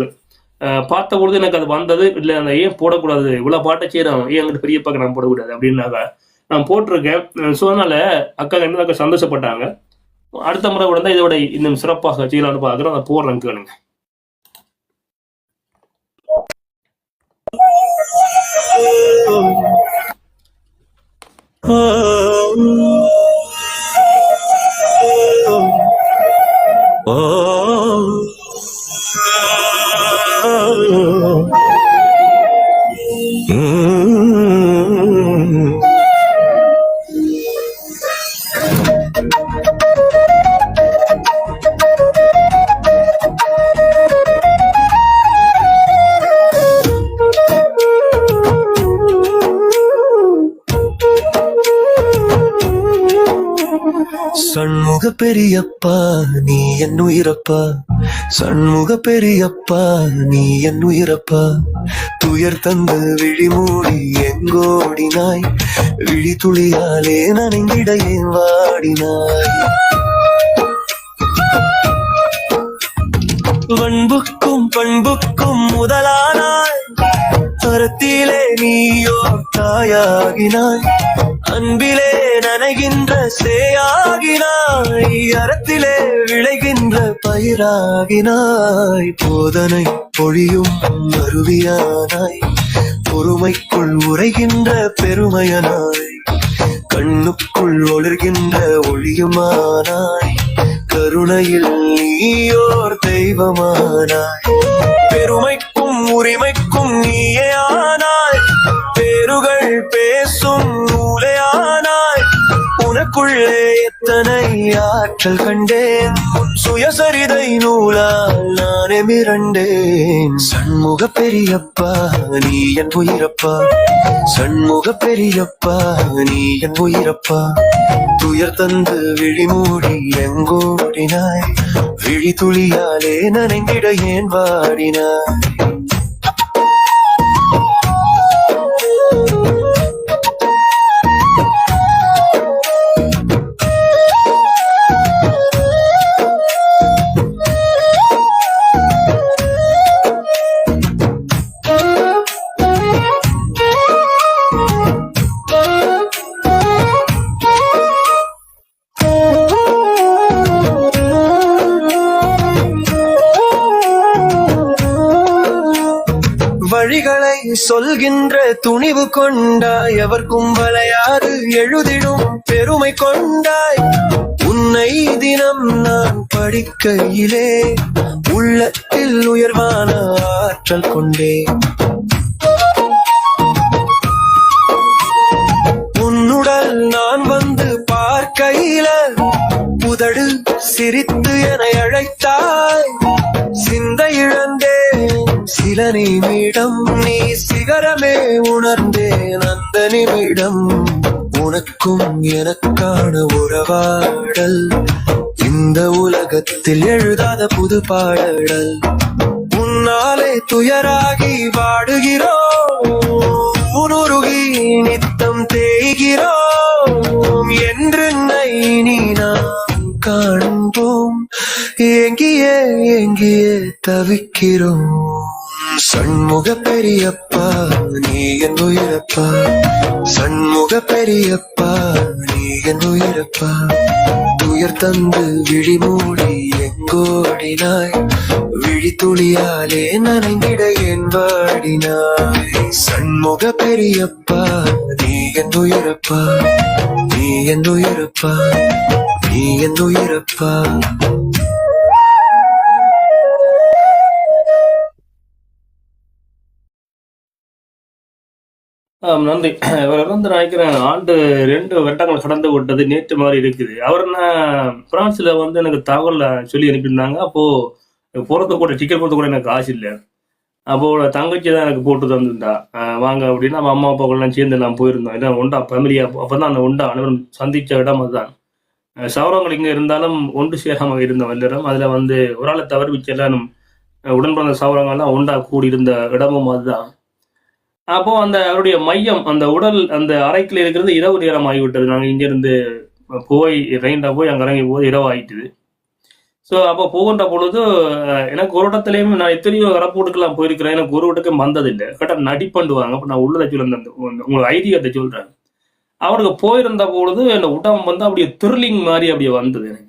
பார்த்த பொழுது எனக்கு அது வந்தது. இல்லை அந்த ஏன் போடக்கூடாது, இவ்வளவு பாட்டை செய்யறோம், ஏன் எங்கிட்ட பெரியப்பாக்க நான் போடக்கூடாது அப்படின்னாக்க நான் போட்டிருக்கேன். ஸோ அதனால அக்கா என்ன சந்தோஷப்பட்டாங்க. அடுத்த முறை கூட தான் இதோட இன்னும் சிறப்பாக செய்யலாம்னு பார்க்குறோம். அதை போடுறேன், கேளுங்க. சண்முக பெரியப்பா நீ என் உயிரப்பா, சண்முக பெரியப்பா நீ என் உயிரப்பா, துயர் தந்த விழி மூடி எங்கோடினாய், விழி துளியாலே நனைந்திட ஏன் வாடினாய், வன்புக்கும் பண்புக்கும் முதலானாய், அறத்திலே நீயோ தாயாகினாய், அன்பிலே நனைகின்ற சேயாகினாய், அறத்திலே விளைகின்ற பயிராகினாய், போதனை பொழியும் அருவியானாய், பொறுமைக்குள் உரைகின்ற பெருமையனாய், கண்ணுக்குள் ஒளிர்கின்ற ஒளியுமானாய், கருணையில் நீயோர் தெய்வமானாய், பெருமைக்கும் உரிமைக்கும் நீயே ஆனாய், பேருகள் பேசும் நூலே ஆனாய், உனக்குள்ளே எத்தனை ஆற்றல் கண்டேன், சுயசரிதை நூலால் நானே மிரண்டேன், சண்முக பெரியப்பா நீ என் உயிரப்பா, சண்முக பெரியப்பா நீ என் உயிரப்பா, துயர் தந்து விழி மூடி எங்கோடினாய், விழி துளியாலே நனைந்திட ஏன் வாடினாய். சொல்கின்ற துணிவு கொண்டாய், எவர்க்கும் வளையாது எழுதிடும் பெருமை கொண்டாய். உன்னை தினம் நான் படிக்கையிலே உள்ளத்தில் உயர்வான ஆற்றல் கொண்டேன். உன்னுடல் நான் வந்து பார்க்கையில உதடு சிரித்து என அழைத்தாய். சிந்தை இழந்தேன் சில நிமிடம், நீ சிகரமே உணர்ந்தேன் அந்த நிமிடம். உனக்கும் எனக்கான உறவாடல், இந்த உலகத்தில் எழுதாத புது பாடல். உன்னாலே துயராகி வாடுகிறோம், உருகி நித்தம் தேய்கிறோம். என்று நீ நாம் காண்போம், எங்கியே எங்கியே தவிக்கிறோம். சண்முக பெரியப்பா நீ என் உயிரப்பா, சண்முக பெரியப்பா நீ என் உயிரப்பா. துயர் தந்து விழி மூடி எங்கோடினாய், விழி துளியாலே நனைந்திட என் வாடினாய். சண்முக பெரியப்பா நீ என் உயிரப்பா, நீ என் உயிரப்பா, நீ என் உயிரப்பா. நன்றி. இவர் வந்து நினைக்கிறேன் ஆண்டு 2 வருடங்கள் கடந்து விட்டது, நேற்று மாதிரி இருக்குது. அவர் பிரான்ஸ்ல வந்து எனக்கு தகவல் சொல்லி அனுப்பியிருந்தாங்க. அப்போ போறது கூட டிக்கெட் போறது கூட எனக்கு காசு இல்லை. அப்போ தங்கச்சி தான் எனக்கு போட்டு தந்துருந்தா, வாங்க அப்படின்னா நம்ம அம்மா அப்பாக்கெல்லாம் சேர்ந்து எல்லாம் போயிருந்தோம். இதான் ஒண்டா ஃபேமிலியா. அப்பதான் அந்த ஒண்டா அனைவரும் சந்திச்ச இடம் அதுதான். சௌரங்கள் இங்க இருந்தாலும் ஒன்று சேராம இருந்தோம் எல்லாரும். அதுல வந்து ஒரு ஆளை தவறு வச்சு எல்லாரும் உடன்பிறந்த சௌரங்கள்லாம் ஒண்டா கூடி இருந்த இடமும் அதுதான். அப்போ அந்த அவருடைய மையம், அந்த உடல் அந்த அறைக்குள்ள இருக்கிறது இரவு நேரம் ஆகிவிட்டது. நாங்கள் இங்கிருந்து போய் ரெயின்ல போய் அங்கே இறங்கி போது இரவு ஆகிட்டுது. ஸோ அப்போ போகின்ற பொழுது எனக்கு ஒரு இடத்துலையுமே நான் எத்தனையோ ஏர்போர்ட்டுக்கெல்லாம் போயிருக்கிறேன், எனக்கு ஒரு இடத்துக்கும் வந்ததில்லை. கரெக்டாக நடிப்பண்டுவாங்க. அப்போ நான் உள்ளதை சொல்ல உங்களுக்கு ஐடியாத்தை சொல்கிறேன். அவருக்கு போயிருந்த பொழுது என் உடம்பு வந்து அப்படியே த்ரில்லிங் மாதிரி அப்படியே வந்தது எனக்கு.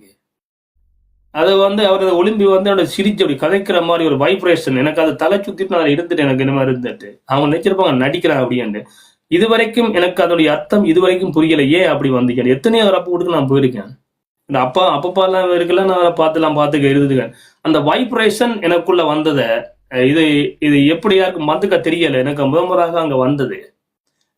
அது வந்து அவர் ஒலிம்பி வந்து அவரோட சிரிச்சு அப்படி கதைக்கிற மாதிரி ஒரு வைப்ரேஷன் எனக்கு அது தலை சுத்திட்டு நான் இருந்துட்டு எனக்கு இந்த மாதிரி இருந்துட்டு அவங்க நினைச்சிருப்பாங்க நடிக்கிறாங்க அப்படின்ட்டு. இது வரைக்கும் எனக்கு அதோடைய அர்த்தம் இது வரைக்கும் புரியல, ஏன் அப்படி வந்துக்கேன். எத்தனையோ ரப்போட்டுக்கு நான் போயிருக்கேன். இந்த அப்பப்பாலாம் இருக்குல்ல, நான் பார்த்துக்க இருந்துக்கேன். அந்த வைப்ரேஷன் எனக்குள்ள வந்ததை இது இது எப்படி யாருக்கும் வந்துக்க தெரியல. எனக்கு முதமுறாக அங்க வந்தது.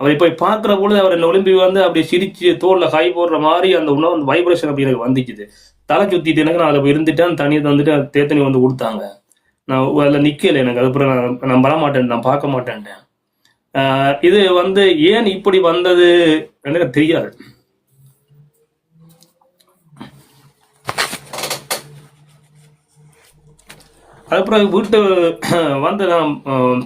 அவரை போய் பார்க்குற பொழுது அவர் என்ன ஒலிம்பி வந்து அப்படி சிரிச்சு தோல்ல கை போடுற மாதிரி அந்த உணவு அந்த வைப்ரேஷன் அப்படி எனக்கு வந்துச்சுது. தலை சுத்திட்டு எனக்கு நான் அதில் இருந்துட்டேன். தண்ணியை தந்துட்டு தேத்தனி வந்து கொடுத்தாங்க. நான் அதில் நிற்கலை. எனக்கு அதுக்கப்புறம் நான் வரமாட்டேன், நான் பார்க்க மாட்டேன்ட்டேன். இது வந்து ஏன் இப்படி வந்தது எனக்கு தெரியாது. அதுக்கப்புறம் வீட்டு வந்து நான்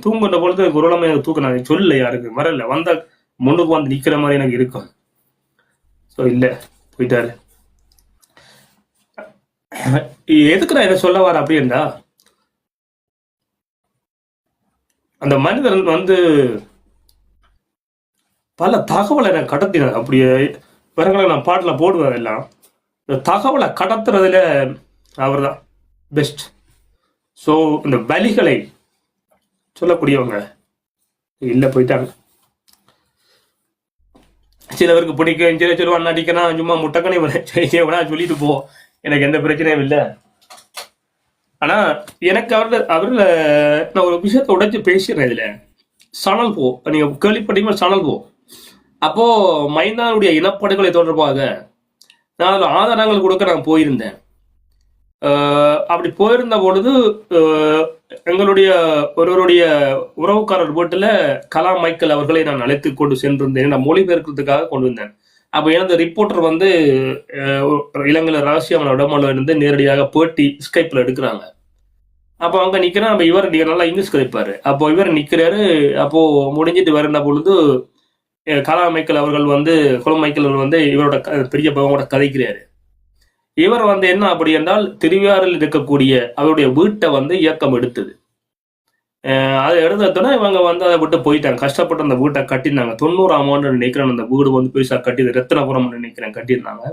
தூங்குற பொழுது குரலமை தூக்க நான் சொல்லல, யாருக்கு வரல. வந்த முன்னுக்கு வந்து நிக்கிற மாதிரி எனக்கு இருக்கும். ஸோ இல்லை போயிட்டாரு. எதுக்கு நான் இதை சொல்ல வர அப்படின்னா, அந்த மனிதன் வந்து பல தகவலை நான் கடத்தினேன். அப்படியே பிறகு நான் பாட்டில் போடுவேன். எல்லாம் இந்த தகவலை கடத்துறதுல அவர் தான் பெஸ்ட். ஸோ இந்த வலிகளை சொல்லக்கூடியவங்க இல்லை போயிட்டாங்க. சிலவருக்கு பிடிக்கும், சில சொல்லுவான் நடிக்கணும், சும்மா முட்டைக்கணி வேணா சொல்லிட்டு போ, எனக்கு எந்த பிரச்சனையும் இல்லை. ஆனா எனக்கு அவர்ல நான் ஒரு விஷயத்தை உடைச்சு பேசுறேன். இதுல சணல் போ, நீங்க கேள்விப்பட்டீங்கன்னா சணல் போ. அப்போ மைந்தானுடைய இனப்படுகொலை தொடர்பாக நான் அதில் ஆதாரங்கள் கொடுக்க நான் போயிருந்தேன். அப்படி போயிருந்த பொழுது எங்களுடைய ஒருவருடைய உறவுக்காரர் வீட்டில் கலாம் மைக்கேல் அவர்களை நான் அழைத்து கொண்டு சென்றிருந்தேன். நான் மொழிபெயர்க்கிறதுக்காக கொண்டு வந்தேன். அப்போ எனது ரிப்போர்ட்டர் வந்து இலங்கையில் ரகசியமான இடமால இருந்து நேரடியாக பேட்டி ஸ்கைப்பில் எடுக்கிறாங்க. அப்போ அங்கே நிற்கிறேன். அப்போ இவர் நல்லா இங்கிலீஷ் கதைப்பாரு. அப்போ இவர் நிற்கிறாரு. அப்போ முடிஞ்சிட்டு வருந்த பொழுது கலாம் மைக்கேல் அவர்கள் வந்து குளம் மைக்கேல் அவர்கள் வந்து இவரோட பெரிய பகவோட கதைக்கிறாரு. இவர் வந்து என்ன அப்படி என்றால் திருவிழாவில் இருக்கக்கூடிய அவருடைய வீட்டை வந்து இயக்கம் எடுத்தது. அதை எடுத்தோன்னா இவங்க வந்து அதை விட்டு போயிட்டாங்க. கஷ்டப்பட்டு அந்த வீட்டை கட்டினாங்க. 90ஆம் ஆண்டு நினைக்கிறேன் அந்த வீடு வந்து பெருசாக கட்டிது. ரத்தினபுரம் நினைக்கிறேன் கட்டியிருந்தாங்க.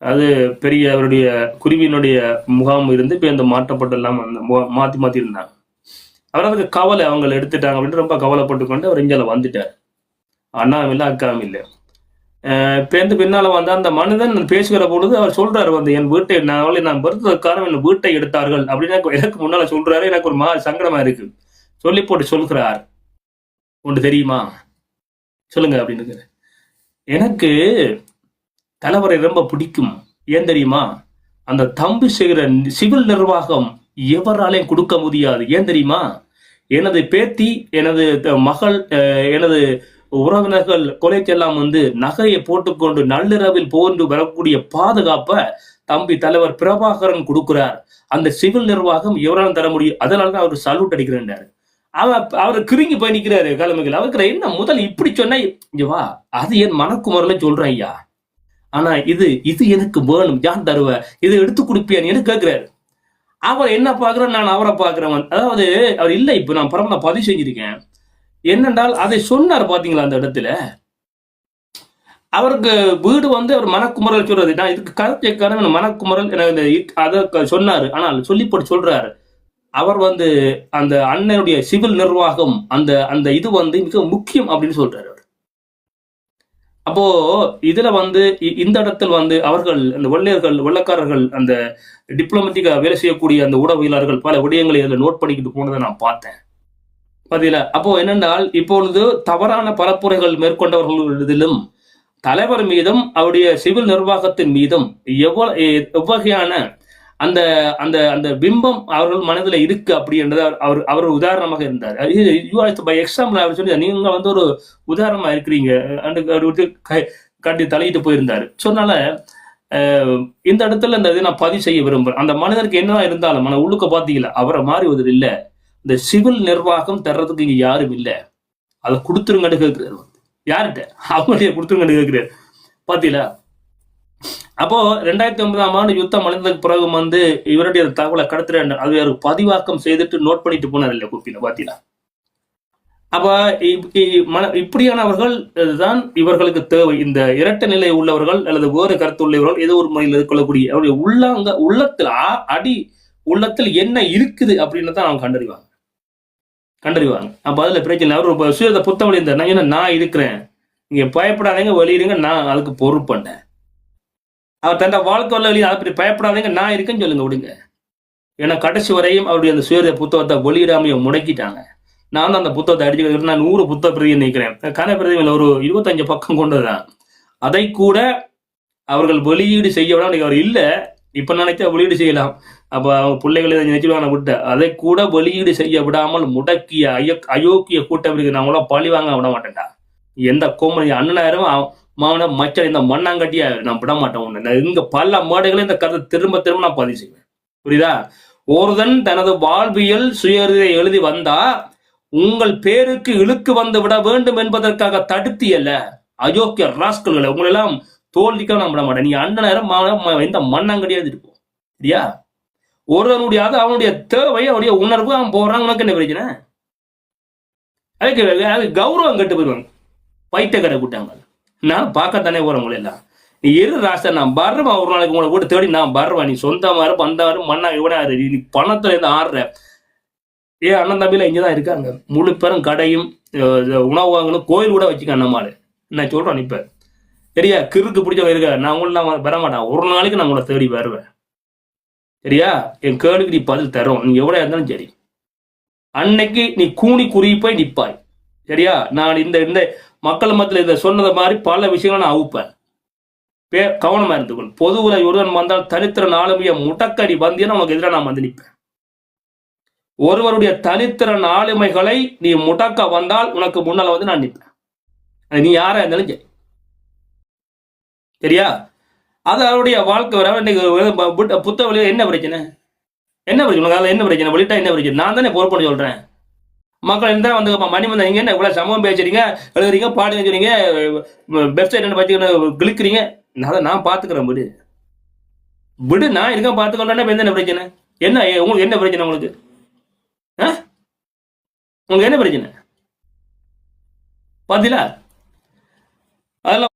அது பெரிய அவருடைய குருவினுடைய முகாம் இருந்து இப்போ இந்த மாற்றப்பட்டு எல்லாம் அந்த மாற்றி இருந்தாங்க. அவர் அதுக்கு கவலை அவங்களை எடுத்துட்டாங்க அப்படின்னு ரொம்ப கவலைப்பட்டு கொண்டு அவர் இங்கே வந்துட்டார். அண்ணாவும் இல்லை அக்காவும் இல்லை. பேருந்து பின்னால வந்த அந்த மனிதன் பேசுகிற பொழுது அவர் சொல்றாரு வந்து என் வீட்டை நான் வருத்ததற்கான என் வீட்டை எடுத்தார்கள் அப்படின்னு எனக்கு முன்னால சொல்றாரு. எனக்கு ஒரு சங்கடமா இருக்கு. சொல்லி போட்டு சொல்கிறார், ஒன்று தெரியுமா சொல்லுங்க அப்படின்னு. எனக்கு தலைவரை ரொம்ப பிடிக்கும். ஏன் தெரியுமா? அந்த தம்பி செய்கிற சிவில் நிர்வாகம் எவராலையும் கொடுக்க முடியாது. ஏன் தெரியுமா? எனது பேத்தி, எனது மகள், எனது உறவினர்கள் கொலைக்கெல்லாம் வந்து நகையை போட்டுக்கொண்டு நள்ளிரவில் போன்று வரக்கூடிய பாதுகாப்பை தம்பி தலைவர் பிரபாகரன் கொடுக்கிறார். அந்த சிவில் நிர்வாகம் எவராலும் தர முடியும். அதனாலதான் அவர் சல்யூட் அடிக்கிறேன். அவர் கிருங்கி போய் நிக்கிறாரு கிழமைகள். அவருக்கு என்ன முதல் இப்படி சொன்ன இங்க வா, அது என் மனக்குமரல சொல்றேன் ஐயா. ஆனா இது எனக்கு வேணும், யான் தருவ, இது எடுத்து கொடுப்பியான்னு கேட்கிறாரு. அவர் என்ன பாக்குறேன், நான் அவரை பாக்குறவன். அதாவது அவர் இல்லை, இப்ப நான் பரம பதிவு செஞ்சிருக்கேன். என்னென்றால் அதை சொன்னார் பாத்தீங்களா அந்த இடத்துல. அவருக்கு வீடு வந்து அவர் மனக்குமரல் சொல்றது. நான் இதுக்கு கருத்து மனக்குமரல் அதை சொன்னாரு. ஆனால் சொல்லி போட்டு சொல்றாரு, அவர் வந்து அந்த அண்ணனுடைய சிவில் நிர்வாகம் அந்த இது வந்து மிக முக்கியம் அப்படின்னு சொல்றாரு. அப்போ இதுல வந்து இந்த இடத்தில் வந்து அவர்கள் அந்த வெள்ளக்காரர்கள் அந்த டிப்ளமேட்டிக்கா வேலை செய்யக்கூடிய அந்த ஊடகவியலாளர்கள் பல விடயங்களை அதில் நோட் பண்ணிக்கிட்டு போனதை நான் பார்த்தேன். பதில அப்போ என்னென்றால் இப்பொழுது தவறான பரப்புரைகள் மேற்கொண்டவர்களிடம் தலைவர் மீதும் அவருடைய சிவில் நிர்வாகத்தின் மீதும் எவ்வகையான அந்த அந்த அந்த பிம்பம் அவர்கள் மனதில் இருக்கு அப்படின்றத அவர் உதாரணமாக இருந்தார். பை எக்ஸாம்பிள் அவர் சொல்லி நீங்க வந்து ஒரு உதாரணமா இருக்கிறீங்க காட்டி தலையிட்டு போயிருந்தாரு. சொன்னால இந்த இடத்துல இந்த இதை நான் பதிவு செய்ய விரும்புறேன். அந்த மனிதனுக்கு என்னதான் இருந்தாலும் ஆனா உள்ளுக்க பாத்தீங்களா அவரை மாறி இல்ல. இந்த சிவில் நிர்வாகம் தர்றதுக்கு இங்க யாரும் இல்லை, அதை கொடுத்துருங்கன்னு கேட்கிறாரு. யார்கிட்ட? அவங்களுடைய கொடுத்துருங்கன்னு கேட்கிறாரு. பாத்தீங்களா? அப்போ 2009ஆம் ஆண்டு யுத்தம் அழிந்ததுக்கு பிறகு வந்து இவருடைய தகவலை கடத்துற அது ஒரு பதிவாக்கம் செய்துட்டு நோட் பண்ணிட்டு போனார் இல்லையா குப்பியில பாத்தீங்களா? அப்ப இப்படியானவர்கள் தான் இவர்களுக்கு தேவை. இந்த இரட்டை நிலை உள்ளவர்கள் அல்லது வேறு கருத்து உள்ளவர்கள் ஏதோ ஒரு முறையில் எதிர்கொள்ளக்கூடிய அவருடைய உள்ளத்தில் என்ன இருக்குது அப்படின்னு தான் அவங்க கண்டறிவாங்க. அப்ப அதுல பிரச்சனை. அவர் சுயத புத்தகம் எழுந்தார், நான் இருக்கிறேன், நீங்க பயப்படாதீங்க, வெளியிடுங்க, நான் அதுக்கு பொறுப்பேன். அவர் தன் வாழ்க்கை வெளியே அப்படி பயப்படாதீங்க, நான் இருக்கேன்னு சொல்லுங்க, விடுங்க. ஏன்னா கடைசி வரையும் அவருடைய அந்த சுய புத்தகத்தை வெளியிடாமைய முடக்கிட்டாங்க. நான் தான் அந்த புத்தகத்தை அடிச்சு நான் 100 புத்தக பிரதியை நினைக்கிறேன். கன பிரதிகள் ஒரு 25 பக்கம் கொண்டதுதான். அதை கூட அவர்கள் வெளியீடு செய்ய விட அவர் இல்லை. இப்ப நினைச்சா வெளியீடு செய்யலாம். அப்ப அவங்க பிள்ளைகளை நினைச்சுடுவாங்க விட்ட. அதை கூட வெளியீடு செய்ய விடாமல் முடக்கிய அயோக்கிய கூட்டம் இருக்கு. நான் அவங்களாம் பழி வாங்க விட மாட்டேன்டா. எந்த கோமணி அண்ணனாயிரம் மாவன மச்ச இந்த மண்ணாங்கட்டியா நான் விட மாட்டேன் ஒண்ணு. இங்க பல மேடைகளை இந்த கருத்தை திரும்ப நான் பதிவு செய்வேன். புரியுதா? ஒருதன் தனது வாழ்வியல் சுயதை எழுதி வந்தா உங்கள் பேருக்கு இழுக்கு வந்து விட வேண்டும் என்பதற்காக தடுத்தியல்ல அயோக்கிய ராஸ்கல்களை உங்களெல்லாம் தோல்விக்க நான் விட மாட்டேன். நீ அண்ணனாயிரம் இந்த மண்ணாங்கட்டியா இருக்கும். சரியா? ஒருவனுடைய அவனுடைய தேவை அவனுடைய உணர்வு அவன் போறான். உனக்கு என்ன பிரச்சனை? அதுக்கு கௌரவம் கட்டு போயிருவாங்க பைத்தியக்கார கூட்டாங்க. நான் பார்க்கத்தானே போறவங்களை எல்லாம். நீ இரு ராசா, நான் பர்றவா ஒரு நாளைக்கு உங்களை கூட தேடி நான் பர்றவா. நீ சொந்தமா இருப்ப அந்த மண்ணா இவனாரு. நீ பணத்துல இருந்து ஆடுற. ஏன் அண்ணன் தம்பியில இங்கதான் இருக்காங்க. முழு பெரும் கடையும் உணவு வாங்கணும், கோயில் கூட வச்சுக்க நம்மாரு. நான் சொல்றேன் இப்ப சரியா? கிறுக்கு பிடிச்சவங்க இருக்க. நான் உங்களை வர மாட்டேன். ஒரு நாளைக்கு நான் உங்களை தேடி வருவேன். சரியா? என் கேளுக்கு நீ பதில் தரும். நீ எவ்வளவு இருந்தாலும் சரி. அன்னைக்கு நீ கூணி குறுகி போய் நிப்பாய். சரியா? நான் இந்த மக்கள் மத்தியில் இதை சொன்னதை மாதிரி பல விஷயங்களை நான் அவுப்பேன். கவனமா இருந்துக்கணும். பொதுவுல ஒருவன் வந்தால் தனித்திறன் ஆளுமைய முடக்கடி வந்தியன்னா உனக்கு எதிராக நான் வந்து நிற்பேன். ஒருவருடைய தனித்திறன் ஆளுமைகளை நீ முடக்க வந்தால் உனக்கு முன்னால வந்து நான் நிற்பேன். நீ யாரா இருந்தாலும் சரி. சரியா? அது அவருடைய வாழ்க்கை வர இன்னைக்கு புத்த வழியில என்ன பிரச்சனை? என்ன பிரச்சனை? வெளியிட்டா என்ன பிரச்சனை? நான் தானே பொறுப்புன்னு சொல்றேன். மக்கள் என்ன வந்து மணிமந்தன் நீங்க என்ன இவ்வளவு சமூகம் பேசுறீங்க, எழுதுறீங்க, பாடுங்க சொல்றீங்க, வெப்சைட் என்ன பத்தி கிளிக்கிறீங்க. நான் பாத்துக்கிறேன். விடு நான் இருக்க பாத்துக்கொள்றேன்னா என்ன பிரச்சனை? என்ன உங்களுக்கு என்ன பிரச்சனை? உங்களுக்கு என்ன பிரச்சனை? பாத்தீங்களா? அதெல்லாம்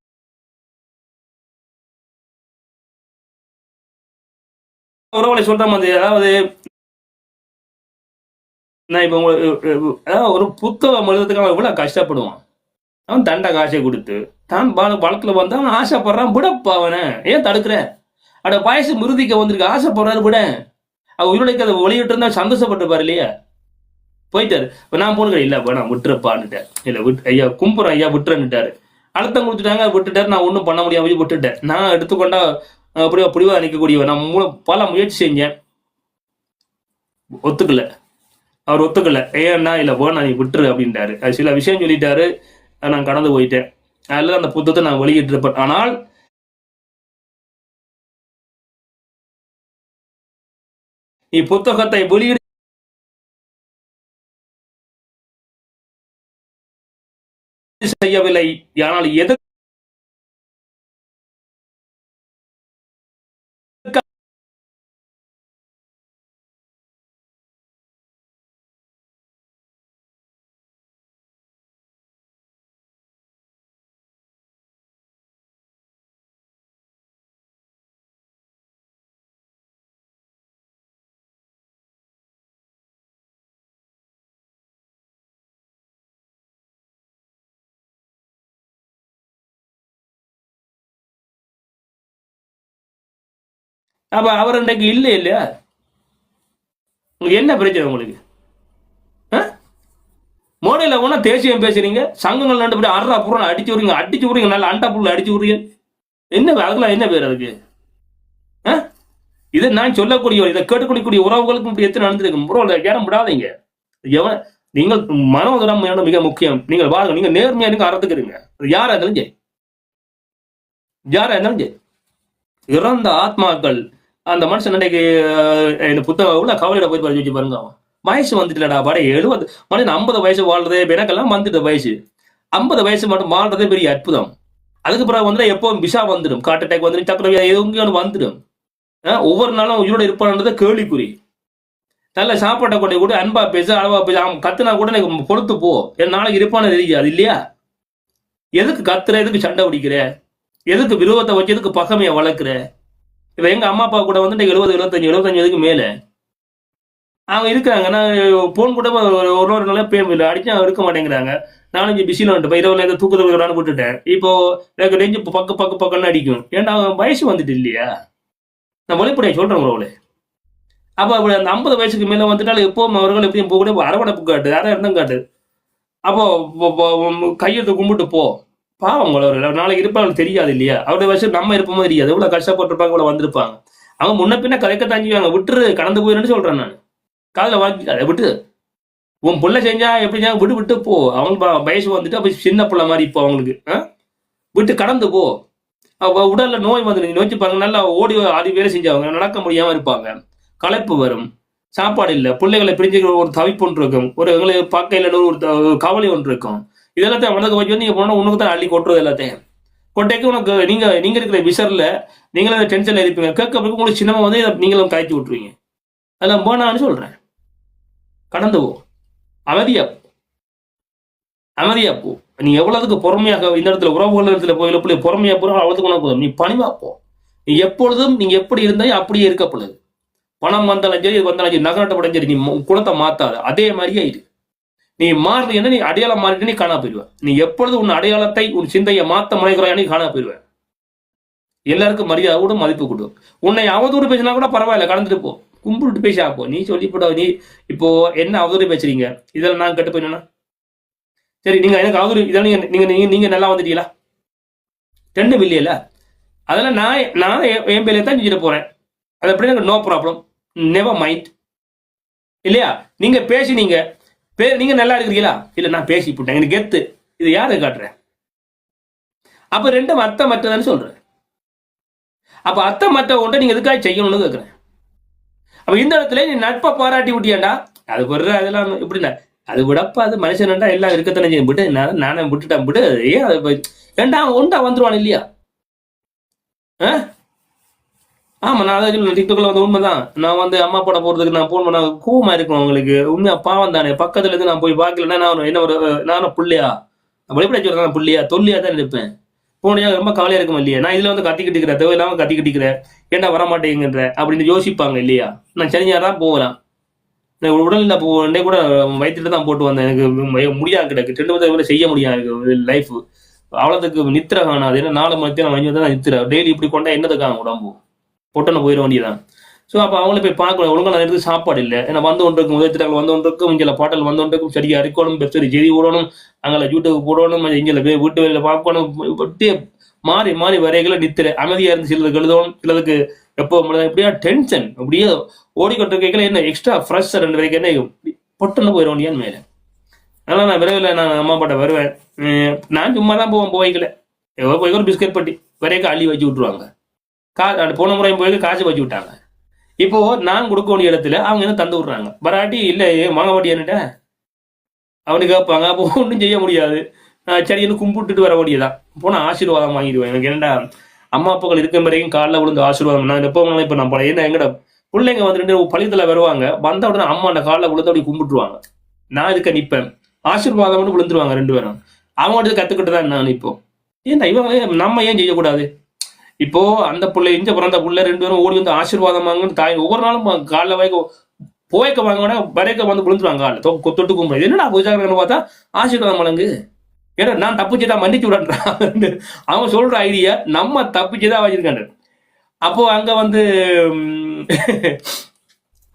உறவுகளை சொல்ற மாதிரி, அதாவது நான் இப்போ அதாவது ஒரு புத்தகம் எழுதுறதுக்கு அவன் எவ்வளவு கஷ்டப்படுவான். அவன் தண்டை காசை கொடுத்து தான் பலத்துல வந்து அவன் ஆசைப்படுறான். விடப்பா அவனை ஏன் தடுக்கிற? அட வயசு மிருதிக்க வந்திருக்கு, ஆசைப்படுறாரு விட. அவன் உயிரோடைக்கு அதை வெளியிட்டு இருந்தா சந்தோஷப்பட்டுப்பாரு இல்லையா? போயிட்டாரு. இப்ப நான் போனுங்க இல்ல நான் விட்டுறப்பான்னுட்டேன். இல்ல ஐயா கும்புறேன் ஐயா விட்டுறேன்னுட்டாரு. அழுத்தம் கொடுத்துட்டாங்க, விட்டுட்டாரு. நான் ஒன்றும் பண்ண முடியாம விட்டுட்டேன். நான் எடுத்துக்கொண்டா அப்படியே புடிவா நிற்கக்கூடியவன். நான் பல முயற்சி செஞ்சேன், ஒத்துக்கல. அவர் ஒத்துக்கல. ஏன்னா இல்ல போனா நீ விட்டுரு அப்படின்ட்டாரு. அது சில விஷயம் சொல்லிட்டாரு, நான் கடந்து போயிட்டேன். அதுல அந்த புத்தகத்தை நான் வெளியிட்டிருப்பேன். ஆனால் நீ புத்தகத்தை வெளியிட செய்யவில்லை. ஆனால் எதற்கு அப்ப அவர் இன்றைக்கு இல்லை இல்லையா? உங்களுக்கு என்ன பிரச்சனை? உங்களுக்கு மோடியில போனா தேசியம் பேசுறீங்க, சங்கங்கள் நண்டு அறா புறம் அடிச்சு விடுறீங்க, நல்ல அண்டா புள்ள அடிச்சு விடுறீங்க. என்ன அதெல்லாம் என்ன பேர் அதுக்கு? இதை நான் சொல்லக்கூடிய இதை கேட்டுக்கூடிய உறவுகளுக்கும் இப்படி எத்தனை நடந்திருக்கு. புறம் இடம் விடாதீங்க. நீங்கள் மனோதரம் மிக முக்கியம். நீங்கள் வாங்க, நீங்க நேர்மையா இருங்க, அறத்துக்கு இருங்க. யாரா இருந்தாலும் சரி, யாரா இருந்தாலும் சரி. இறந்த ஆத்மாக்கள் அந்த மனுஷன் இன்றைக்கு இந்த புத்தகம் கவலையிட போய் வச்சு பாருங்க. அவன் வயசு வந்துட்டுலடா படை 70 மனுஷன் 50 வயசு வாழ்றதே எனக்கெல்லாம் வந்துட்டு வயசு 50 வயசு மட்டும் வாழ்றதே பெரிய அற்புதம். அதுக்கு பிறகு வந்து எப்பவும் விஷா வந்துடும், கார்ட் அட்டாக் வந்துடும், சக்கரவியா எதுவும் வந்துடும். ஒவ்வொரு நாளும் உயிரோட இருப்பான்றது கேள்விக்குறி. நல்ல சாப்பாட்டை கொண்டே கூட அன்பா பேச அளவா பேச அவன் கத்துனா கூட எனக்கு பொறுத்து போ, என் நாளைக்கு இருப்பான்னு தெரியாது இல்லையா? எதுக்கு கத்துற? எதுக்கு சண்டை பிடிக்கிற? எதுக்கு விரோதத்தை வச்சு எதுக்கு பகமையை வளர்க்குற? இப்ப எங்க அம்மா அப்பா கூட வந்து 70 75 மேல அவங்க இருக்கிறாங்க. நான் போன் கூட ஒரு நாள பேர் அடிச்சு எடுக்க மாட்டேங்கிறாங்க. 4-5 பிஸில வந்துட்டு இரவுல இருந்து தூக்கத்துக்கு விட்டுட்டேன். இப்போ எனக்கு நெஞ்சு பக்கன்னு அடிக்கும். ஏன்டா வயசு வந்துட்டு இல்லையா? நான் வெளிப்படையா சொல்றேன் உறவுல. அப்ப அப்படி அந்த 50 வயசுக்கு மேல வந்துட்டாலும் எப்பவும் அவர்கள் எப்படியும் போக கூட அரவணைப்பு காட்டு, யாரா இருந்தும் காட்டு. அப்போ கையெழுத்து கும்பிட்டு போ. பாவம் நாளைக்கு இருப்பாங்க தெரியாது இல்லையா? அவருடைய வயசு நம்ம இருப்போமோ தெரியாது. எவ்வளவு கஷ்டப்பட்டிருப்பாங்க, இவ்வளவு வந்திருப்பாங்க. அவங்க முன்ன பின்ன கதைக்கத்தான் செய்வாங்க. விட்டுரு, கடந்து போயிருன்னு சொல்றேன் நான். காதல வாங்கி அதை விட்டு உன் புள்ள செஞ்சா எப்படி விட்டு போ. அவங்க வயசு வந்துட்டு அப்ப சின்ன பிள்ளை மாதிரி இப்போ அவங்களுக்கு விட்டு கடந்து போ. உடல்ல நோய் வந்து நோய்ச்சிப்பாங்க. நல்லா ஓடி ஆடி வேலை செஞ்சவங்க நடக்க முடியாம இருப்பாங்க. களைப்பு வரும், சாப்பாடு இல்லை, பிள்ளைகளை பிரிஞ்சு ஒரு தவிப்பு ஒன்று இருக்கும், ஒரு எங்களுக்கு பார்க்கையில் ஒரு கவலை ஒன்று இருக்கும். இதெல்லாத்தையும் மனதுக்கு வச்சு நீங்க போனா உனக்கு தான் அள்ளி கொட்டுறது. எல்லாத்தையும் கொட்டைக்கு உனக்கு நீங்க இருக்கிற விசர்ல நீங்களே டென்ஷன்ல இருப்பீங்க. கேட்க உங்களுக்கு சின்னமா வந்து நீங்களும் காய்ச்சி விட்டுருவீங்க. அதெல்லாம் போனான்னு சொல்றேன். கடந்து போ, அமைதியா போ. நீ எவ்வளவுக்கு பொறுமையாக இந்த இடத்துல உறவுகள் இடத்துல போய் பொறுமையா போ, அவ்வளவுக்கு உனக்கு போதும். நீ பணிவா போ. நீ எப்பொழுதும் நீங்க எப்படி இருந்தாலும் அப்படியே இருக்கப்படுது. பணம் வந்தாலும் சரி, இது வந்தாலும் சரி, நகரட்டப்படும் சரி, நீ குணத்தை மாத்தாது. அதே மாதிரியே இரு. நீ மாறுறீங்கன்னா நீ அடையாளம் மாறிட்டு நீ காணா போயிடுவ. நீ எப்பொழுது உன் அடையாளத்தை உன் சிந்தையை மாத்த முனைகிறாய், நீ காணா போயிடுவ. எல்லாருக்கும் மரியாதை கூட மதிப்பு கொடு. உன்னை அவதூறு பேசினா கூட பரவாயில்ல, கடந்துட்டு போ. கும்பிட்டு பேசி ஆப்போ. நீ சொல்லிப்பட நீ இப்போ என்ன அவதூறு பேசுறீங்க, இதெல்லாம் நான் கட்டு போயினா சரி. நீங்க எனக்கு அவதூறு இதெல்லாம் நீங்க நல்லா வந்துட்டீங்களா? 2 மில்லியன்ல அதெல்லாம் நான் என் பேர்ல தான் செஞ்சுட்டு போறேன். அது எப்படி எனக்கு நோ ப்ராப்ளம், நெவர் மைண்ட் இல்லையா? நீங்க பேசினீங்க, நீங்க நல்லா இருக்கிறீங்களா? இல்ல நான் பேசி போட்டேன், எனக்கு கெத்து. இது யாரு காட்டுறேன்? அப்ப 2 அர்த்தம் மற்றதான்னு சொல்றேன். அப்ப அர்த்தம் மற்ற ஒன்றை நீங்க எதுக்காக செய்யணும்னு கேட்கிறேன். அப்ப இந்த இடத்துல நீ நட்பை பாராட்டி விட்டியாண்டா, அது வர்ற அதெல்லாம் எப்படின்னா அது விடப்பா, அது மனுஷன்டா எல்லாம் இருக்கத்தானே செய்ய விட்டு நானே விட்டுட்டேன் விடு. ஏன் அது ஏண்டா ஒண்டா வந்துருவான் இல்லையா? ஆமா, நான் அதான் டிக்டாக்ல வந்து உண்மைதான். நான் வந்து அம்மா அப்பா போறதுக்கு நான் போன் பண்ண கோவமா இருக்கும் அவங்களுக்கு. உண்மையா பாவம் தானே. பக்கத்துல இருந்து நான் போய் பார்க்கலன்னா நான் என்ன நானும் பிள்ளையா வெளிப்படை சொல்றேன், பிள்ளையா தொல்லியா தான் இருப்பேன். போனியா ரொம்ப கவலையா இருக்கும் இல்லையா? நான் இதுல வந்து கத்திக்கிட்டு இருக்கிறேன், தேவையில்லாம கத்திக்கிட்டு இருக்கிறேன், ஏன்டா வரமாட்டேங்கிற அப்படின்னு யோசிப்பாங்க இல்லையா? நான் சரிஞ்சாதான் போகலாம். உடல்ல போனே கூட வயிற்றுல தான் போட்டு வந்தேன். எனக்கு முடியாது கிடக்கு 2 வருஷம் செய்ய முடியாது லைஃப். அவ்வளோத்துக்கு நித்திர காணாது. ஏன்னா 4 மணி நேரம் வாங்கி வந்தா நித்திர டெய்லி இப்படி கொண்டா என்னதுக்காக உடம்பு பொட்டனை போயிட வேண்டியதான். ஸோ அப்போ அவங்கள போய் பார்க்கணும். ஒழுங்கான நேரத்துக்கு சாப்பாடு இல்லை. ஏன்னா வந்து ஒன்றுக்கும் உதயத்திட்டாங்க வந்து ஒன்றுக்கும் இங்கே பாட்டல் வந்து ஒன்றுக்கும் சரியாக அரைக்கணும், சரி செடி போடணும், அங்கே யூடியூப் போடணும், இங்கே போய் வீட்டு வேலையில் பார்க்கணும். இப்படியே மாறி மாறி வரைகளை நித்திர அமைதியாக இருந்து சிலதுக்கு எழுதணும், சிலதுக்கு எப்போ இப்படியா டென்ஷன் அப்படியே ஓடிக்கொண்டு கேட்கல. என்ன எக்ஸ்ட்ரா ஃப்ரெஷ் 2 வரைக்கும் என்ன பொட்டுன்னு போயிட வேண்டியான்னு மேலே. அதனால் நான் விரைவில் நான் அம்மா பாட்ட வருவேன். நான் சும்மா தான் போய்க்கல. போய் ஒரு பிஸ்கட் பட்டி வரைக்கும் அள்ளி வச்சு விட்ருவாங்க. போன முறையும் போய் காசு வச்சு விட்டாங்க. இப்போ நான் கொடுக்க வேண்டிய இடத்துல அவங்க என்ன தந்து விட்றாங்க. வராட்டி இல்லை வாங்க மாட்டியான்னுட்ட அவனுக்கு கேட்பாங்க. அப்போ ஒன்றும் செய்ய முடியாது. சரின்னு கும்பிட்டுட்டு வர வேண்டியதான். போனால் ஆசீர்வாதம் வாங்கிடுவேன். எனக்கு என்னடா அம்மா அப்பாக்கள் இருக்க வரைக்கும் காலைல விழுந்து ஆசீர்வாதம். நான் எப்போ இப்போ நான் என்ன எங்கட பிள்ளைங்க வந்து 2 பள்ளியத்தில் வருவாங்க. வந்த உடனே அம்மா அந்த காலில் விழுந்து அப்படி கும்பிட்டுருவாங்க. நான் இதுக்கு நிற்பேன். ஆசீர்வாதம்னு விழுந்துருவாங்க 2 பேரும். அவங்கள்ட்ட கற்றுக்கிட்டு தான் நான் இப்போ ஏன்டா இவங்களே நம்ம ஏன் செய்யக்கூடாது? இப்போ அந்த பிள்ளை இஞ்ச பிறந்த பிள்ளை 2 பேரும் ஓடி வந்து ஆசீர்வாதம் வாங்கன்னு தாய் ஒவ்வொரு நாளும் காலில் போய்க்க வாங்க வரைக்க வந்து விழுந்துருவாங்க. காலில் தொட்டு கும்பிடு. என்னடா பூஜாக்கிறன்னு பார்த்தா ஆசீர்வாதம் வழங்கு. ஏன்னா நான் தப்பிச்சுதான் மன்னிச்சு விடான். அவன் சொல்ற ஐடியா நம்ம தப்பிச்சுதான் வச்சிருக்காங்க. அப்போ அங்க வந்து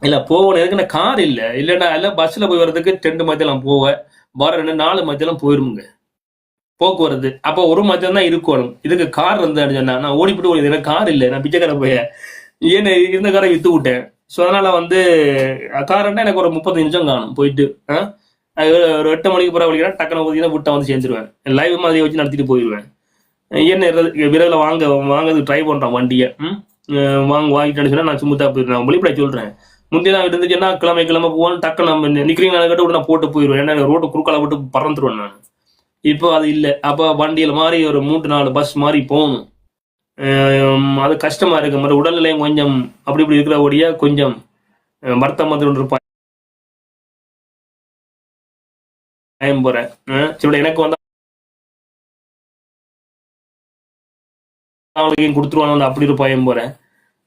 இல்ல போகணும். எதுக்குன்னா கார் இல்லை இல்லைன்னா எல்லாம் பஸ்ல போய் வர்றதுக்கு 2 மத்தியெல்லாம் போவேன். வர 4 மத்தியெல்லாம் போயிருமுங்க போக்குவரத்து. அப்போ 1 மத்தியம் தான் இருக்கணும். இதுக்கு கார் இருந்தான்னு சொன்னா நான் ஓடிப்பிட்டு ஓடி. எனக்கு கார் இல்லை. நான் பிச்சைக்கார போய் ஏன்னு இருந்த காரை வித்து விட்டேன். ஸோ அதனால வந்து காரன்னா எனக்கு ஒரு 30 நிமிஷம் காணும் போயிட்டு. ஒரு 8 மணிக்கு பிறகு வலிக்கிறேன் டக்குனு ஊதினா விட்டா வந்து சேர்ந்துருவேன். லைவ் மாதிரி வச்சு நடத்திட்டு போயிடுவேன். என்ன விரைவில் வாங்கிறது ட்ரை பண்ணுறான் வண்டியை. வாங்கிட்டேன்னு சொன்னா நான் சும்மா போயிடுறேன். வெளிப்படை சொல்றேன். முந்தைய நாள் இருந்துச்சுன்னா கிழமை போவான்னு டக்கு நம்ம நிற்கிறீங்க கிட்ட விட நான் போட்டு போயிடுவேன். ஏன்னா ரோட்டு குறுக்கால விட்டு பறந்துருவேன் நான். இப்போ அது இல்லை. அப்போ வண்டியில் மாதிரி ஒரு 3-4 பஸ் மாதிரி போகணும். அது கஷ்டமா இருக்கு. மாதிரி உடல்நிலையும் கொஞ்சம் அப்படி இப்படி இருக்கிற ஓடியா கொஞ்சம் வருத்தம் வந்து இருப்பான். போறேன் சரி எனக்கு வந்து அவங்களுக்கு கொடுத்துருவானு அப்படி ஒரு பயம் போறேன்.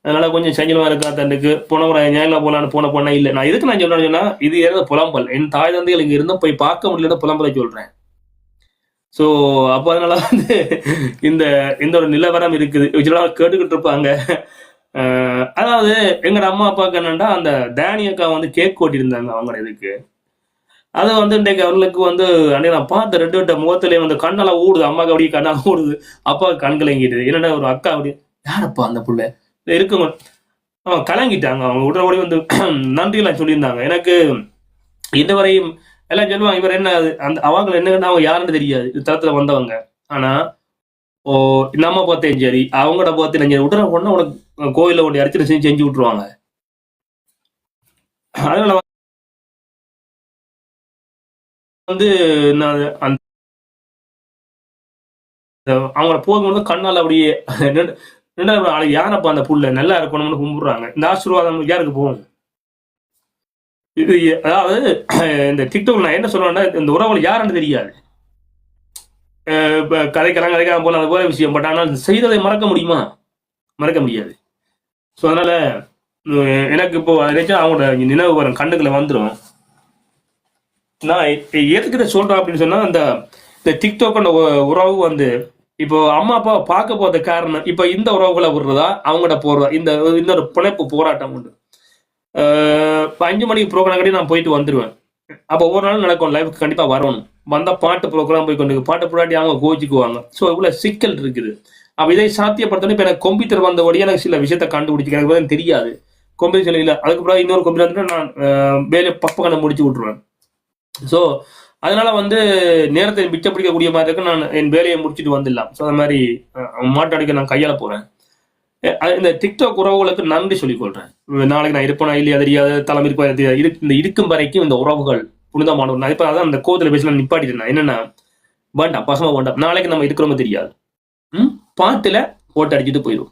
அதனால கொஞ்சம் சஞ்சலமா இருக்கா தண்டுக்கு போன ஒரு ஞாயில போலான்னு போனா இல்லை. நான் எதுக்கு நான் சொல்றேன்னு சொன்னா இது ஏதாவது புலம்பல். என் தாய் தந்தைகள் இங்க இருந்தா போய் பார்க்க முடியலன்னு புலம்பலை சொல்றேன். ஸோ அப்போ அதனால வந்து இந்த ஒரு நிலவரம் இருக்குது. கேட்டுக்கிட்டு இருப்பாங்க. அதாவது எங்கட அம்மா அப்பாவுக்கு என்னன்னா அந்த டேனியக்கா வந்து கேக் ஓட்டியிருந்தாங்க அவங்களோட இதுக்கு. அதை வந்து இன்றைக்கு அவர்களுக்கு வந்து அன்றைக்கு நான் பார்த்த 2 முகத்திலே வந்து கண்ணெல்லாம் ஊடுது. அம்மாவுக்கு அப்படியே கண்ணால் ஊடுது, அப்பாவுக்கு கண் கலங்கிடுது. என்னடா ஒரு அக்கா அப்படி யாரப்பா அந்த பிள்ளை இருக்குங்க கலங்கிட்டாங்க. அவங்க உடனே வந்து நன்றியெல்லாம் சொல்லியிருந்தாங்க. எனக்கு இதுவரையும் எல்லாம் சொல்லுவாங்க இவர் என்ன அந்த அவங்க என்னன்னா அவங்க யாருன்னு தெரியாது இது தரத்துல வந்தவங்க. ஆனா நம்ம பார்த்தேன் சரி அவங்களோட பார்த்தேன் சரி உடனே உடனே உனக்கு கோயில கொண்டு அர்ச்சனை செஞ்சு விட்டுருவாங்க. அதனால வந்து நான் அந்த அவங்கள போகும்போது கண்ணால் அப்படியே யாரப்பா அந்த புள்ள நல்லா இருக்கணும்னு கும்பிடுறாங்க. இந்த ஆசீர்வாதம் யாருக்கு போகும்? இது அதாவது இந்த டிக்டாக் நான் என்ன சொல்றேன்னா இந்த உறவுகள் யாருன்னு தெரியாது. கதைக்கலாம் போல அது போல விஷயம். பட் ஆனால் செய்ததை மறக்க முடியுமா? மறக்க முடியாது. ஸோ அதனால எனக்கு இப்போ நினைச்சா அவங்களோட நினைவு வரும் கண்ணுக்குள்ள வந்துடும். நான் எதுக்கு இதை சொல்றேன் அப்படின்னு சொன்னா இந்த டிக்டாக் உறவு வந்து இப்போ அம்மா அப்பா பார்க்க போத காரணம் இப்ப இந்த உறவுகளை விடுறதா அவங்கள்ட போடுறதா இந்த ஒரு பிழைப்பு போராட்டம் உண்டு. 5 மணிக்கு ப்ரோக்ராம் கட்டி நான் போயிட்டு வந்துடுவேன். அப்போ ஒவ்வொரு நாளும் நடக்கும் லைஃப்க்கு கண்டிப்பா வரணும். வந்தா பாட்டு ப்ரோக்ராம் போய் கொண்டு பாட்டு போராட்டி அவங்க கோச்சிக்குவாங்க. ஸோ இவ்வளவு சிக்கல் இருக்குது. அப்ப இதை சாத்தியப்படுத்தணும். இப்ப எனக்கு கம்ப்யூட்டர் வந்தபடியே எனக்கு சில விஷயத்த கண்டுபிடிச்சிக்க எனக்கு தெரியாது. கம்ப்யூட்டர் இல்லை அதுக்கு பிறகு இன்னொரு கம்ப்யூட்டர் வந்துட்டு நான் வேலையை பக்கம் முடிச்சு விட்டுருவேன். ஸோ அதனால வந்து நேரத்தை மிச்சம் பிடிக்கக்கூடிய மாதிரி இருக்கு. நான் என் வேலையை முடிச்சுட்டு வந்துடலாம். ஸோ அந்த மாதிரி மாட்டாடிக்க நான் கையாள போறேன். இந்த டிக்டாக் உறவுகளுக்கு நன்றி சொல்லிக் கொள்றேன். நாளைக்கு நான் இருப்பேனா இல்லையா தெரியாது தலைமை இந்த இருக்கும் வரைக்கும் இந்த உறவுகள் புனிதமான நான் இப்போ அதான் அந்த கோவத்தில் பேசி நான் நிப்பாட்டிட்டேன். என்னன்னா வேண்டாம் பசமா வேண்டாம் நாளைக்கு நம்ம இருக்கிறோமோ தெரியாது. பாட்டுல போட்டு அடிச்சுட்டு போயிடும்.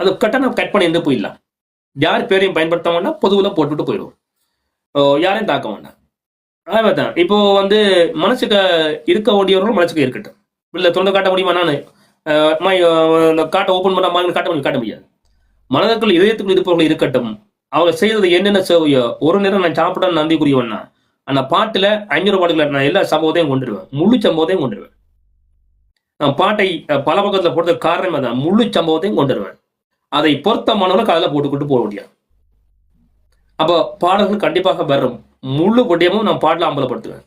அது கட்டணம் கட் பண்ணி இருந்து போயிடலாம். யார் பேரையும் பயன்படுத்த வேண்டாம். பொதுவில் போட்டுவிட்டு போயிடும். யாரையும் தாக்க வேண்டாம். அதான் இப்போ வந்து மனசுக்கு இருக்க வேண்டியவர்களும் மனசுக்கு இருக்கட்டும். இல்லை தொண்டை காட்ட முடியுமா? நான் காட்டை ஓப்பன் பண்ண காட்ட முடியாது. மனதுக்குள் இதயத்துக்குள் இருப்பவர்கள் இருக்கட்டும். அவங்க செய்யறது என்னென்ன சேவையோ ஒரு நேரம் நான் சாப்பிட்டா நன்றிக்குரியவன்னா அந்த பாட்டுல 500 பாட்டுல நான் எல்லா சம்பவத்தையும் கொண்டுருவேன், முழு சம்பவத்தையும் கொண்டுருவேன். நான் பாட்டை பல பக்கத்துல போடுறதுக்கு காரணமே தான், முழு சம்பவத்தையும் கொண்டுருவேன். அதை பொருத்தமானவர்களுக்கு அதில் போட்டுக்கிட்டு போக முடியாது. அப்போ பாடல்கள் கண்டிப்பாக வரும், முழு விடயமும் நான் பாடல அம்பலப்படுத்துவேன்.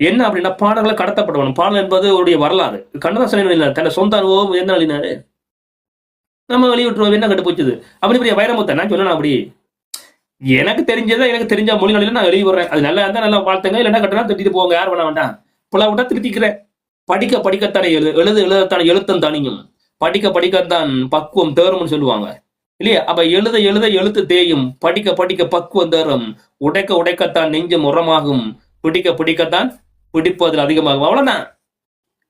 என்ன அப்படின்னா பாடல்களை கடத்தப்படுவான். பாடல் என்பது அவருடைய வரலாறு. கண்ணதாசன் தன்னை சொந்த அனுபவம் என்ன அழினாரு, நம்ம வெளியிட்டுருவோம், என்ன கட்டு போச்சுது அப்படி பெரிய வைரமுத்த நான் சொன்னேன். அப்படி எனக்கு தெரிஞ்சதை எனக்கு தெரிஞ்ச மொழிகளில் நான் எழுதி விடுறேன். அது நல்லா இருந்தா நல்லா வாழ்த்துங்க, இல்லைன்னா கட்டினா திட்டிட்டு போங்க, யார் பண்ண வேண்டாம். புல விட்டா திருத்திக்கிறேன். படிக்க படிக்கத்தானே எழுதத்தானே எழுத்தம் தனியும், படிக்க படிக்கத்தான் பக்குவம் தேரும்னு சொல்லுவாங்க இல்லையா? அப்ப எழுத எழுத எழுத்து தேயும், படிக்க படிக்க பக்குவம் தேரும், உடைக்க உடைக்கத்தான் நெஞ்சம் உரமாகும், பிடிக்க பிடிக்கத்தான் பிடிப்பதில் அதிகமாகும். அவ்வளவுதான்,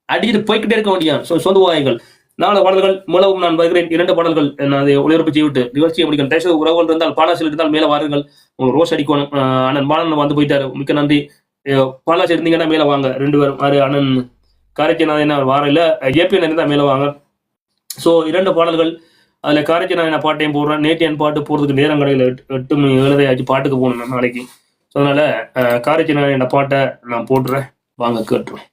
அடிச்சுட்டு போய்கிட்டே இருக்க முடியும். சொல்லுவாய்கள் 4 பாடல்கள் மூலவும் நான் வருகிறேன். 2 பாடல்கள் நான் அதை ஒளிபரப்பு செய்துவிட்டு நிகழ்ச்சியை முடிக்கிறேன். தேச உறவுகள் இருந்தால் பாலாசில் இருந்தால் மேல வாருங்கள். உங்களுக்கு ரோஸ் அடிக்கணும். அண்ணன் பாலன் வந்து போயிட்டாரு, மிக்க நன்றி. பாலாசி இருந்தீங்கன்னா மேல வாங்க. 2 பேரும் அண்ணன் காரைச்சிநாதன் அவர் வாரம் இல்லை, ஏபிஎன் இருந்தால் மேல வாங்க. ஸோ 2 பாடல்கள், அதில் காரைச்சிநாதன் பாட்டையும் போடுறேன். நேற்று பாட்டு போடுறதுக்கு நேரம் கடையில் 8 மணி 7 ஆச்சு, பாட்டுக்கு போகணும் நாளைக்கு. ஸோ அதனால காரைச்சிநாதன் பாட்டை நான் போடுறேன், வாங்க கேட்டுருவேன்.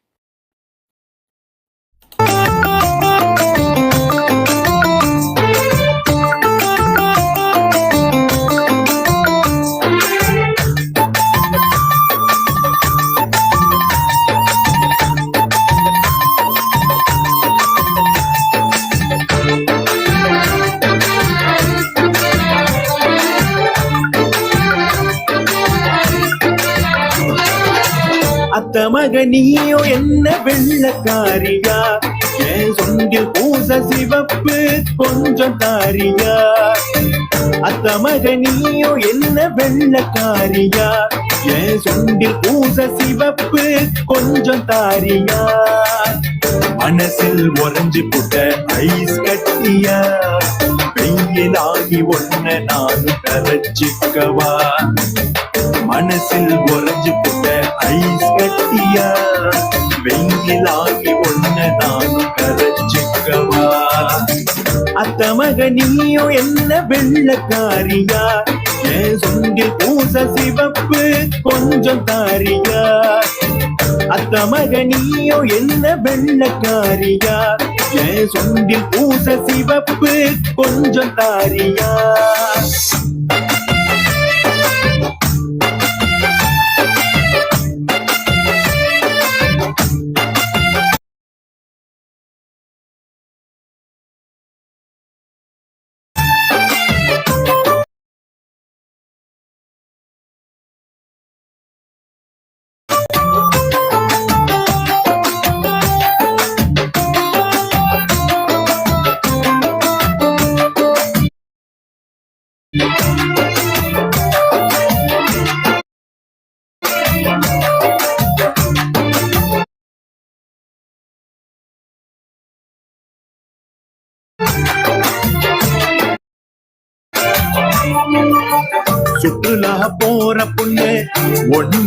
அத்த மகனியோ என்ன வெள்ளக்காரியா, என் சொந்தில் பூச சிவப்பு கொஞ்சம் தாரியா. அத்த மகனியோ என்ன வெள்ளக்காரியா, என் சொந்தில் பூச சிவப்பு கொஞ்சம் தாரியா. மனசில் உறைஞ்சு புட்ட ஐஸ் கட்டியா, வெயிலாகி ஒன்ன நானும் கரைச்சிக்கவா. மனசில் உறைஞ்சு புட்ட ஐஸ் கட்டியா, வெயிலாகி ஒன்ன நானும் கரைச்சிக்கவா. அத்த மகனியோ என்ன வெள்ளக்காரியா, என் சொந்தில் பூச சிவப்பு கொஞ்சம் தாரியா. அத்த மகனியோ என்ன வெள்ளக்காரியா, என் சொந்தில் பூச சிவப்பு கொஞ்சம் தாரியா. சுற்றுலா போற பொண்ணு ஒண்ணு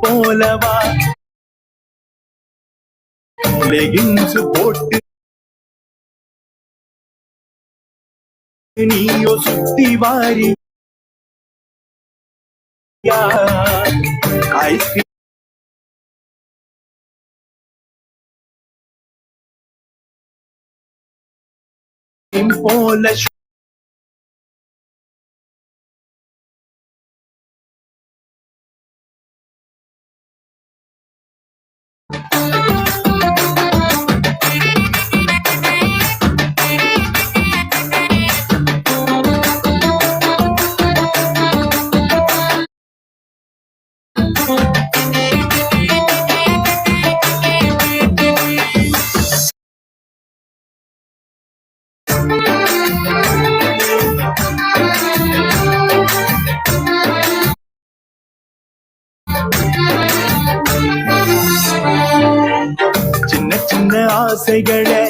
போலவா, லெகின்ஸ் போட்டு நீயோ சுத்தி வாரி ஐஸ்கிரீம் போல ஆசைகளை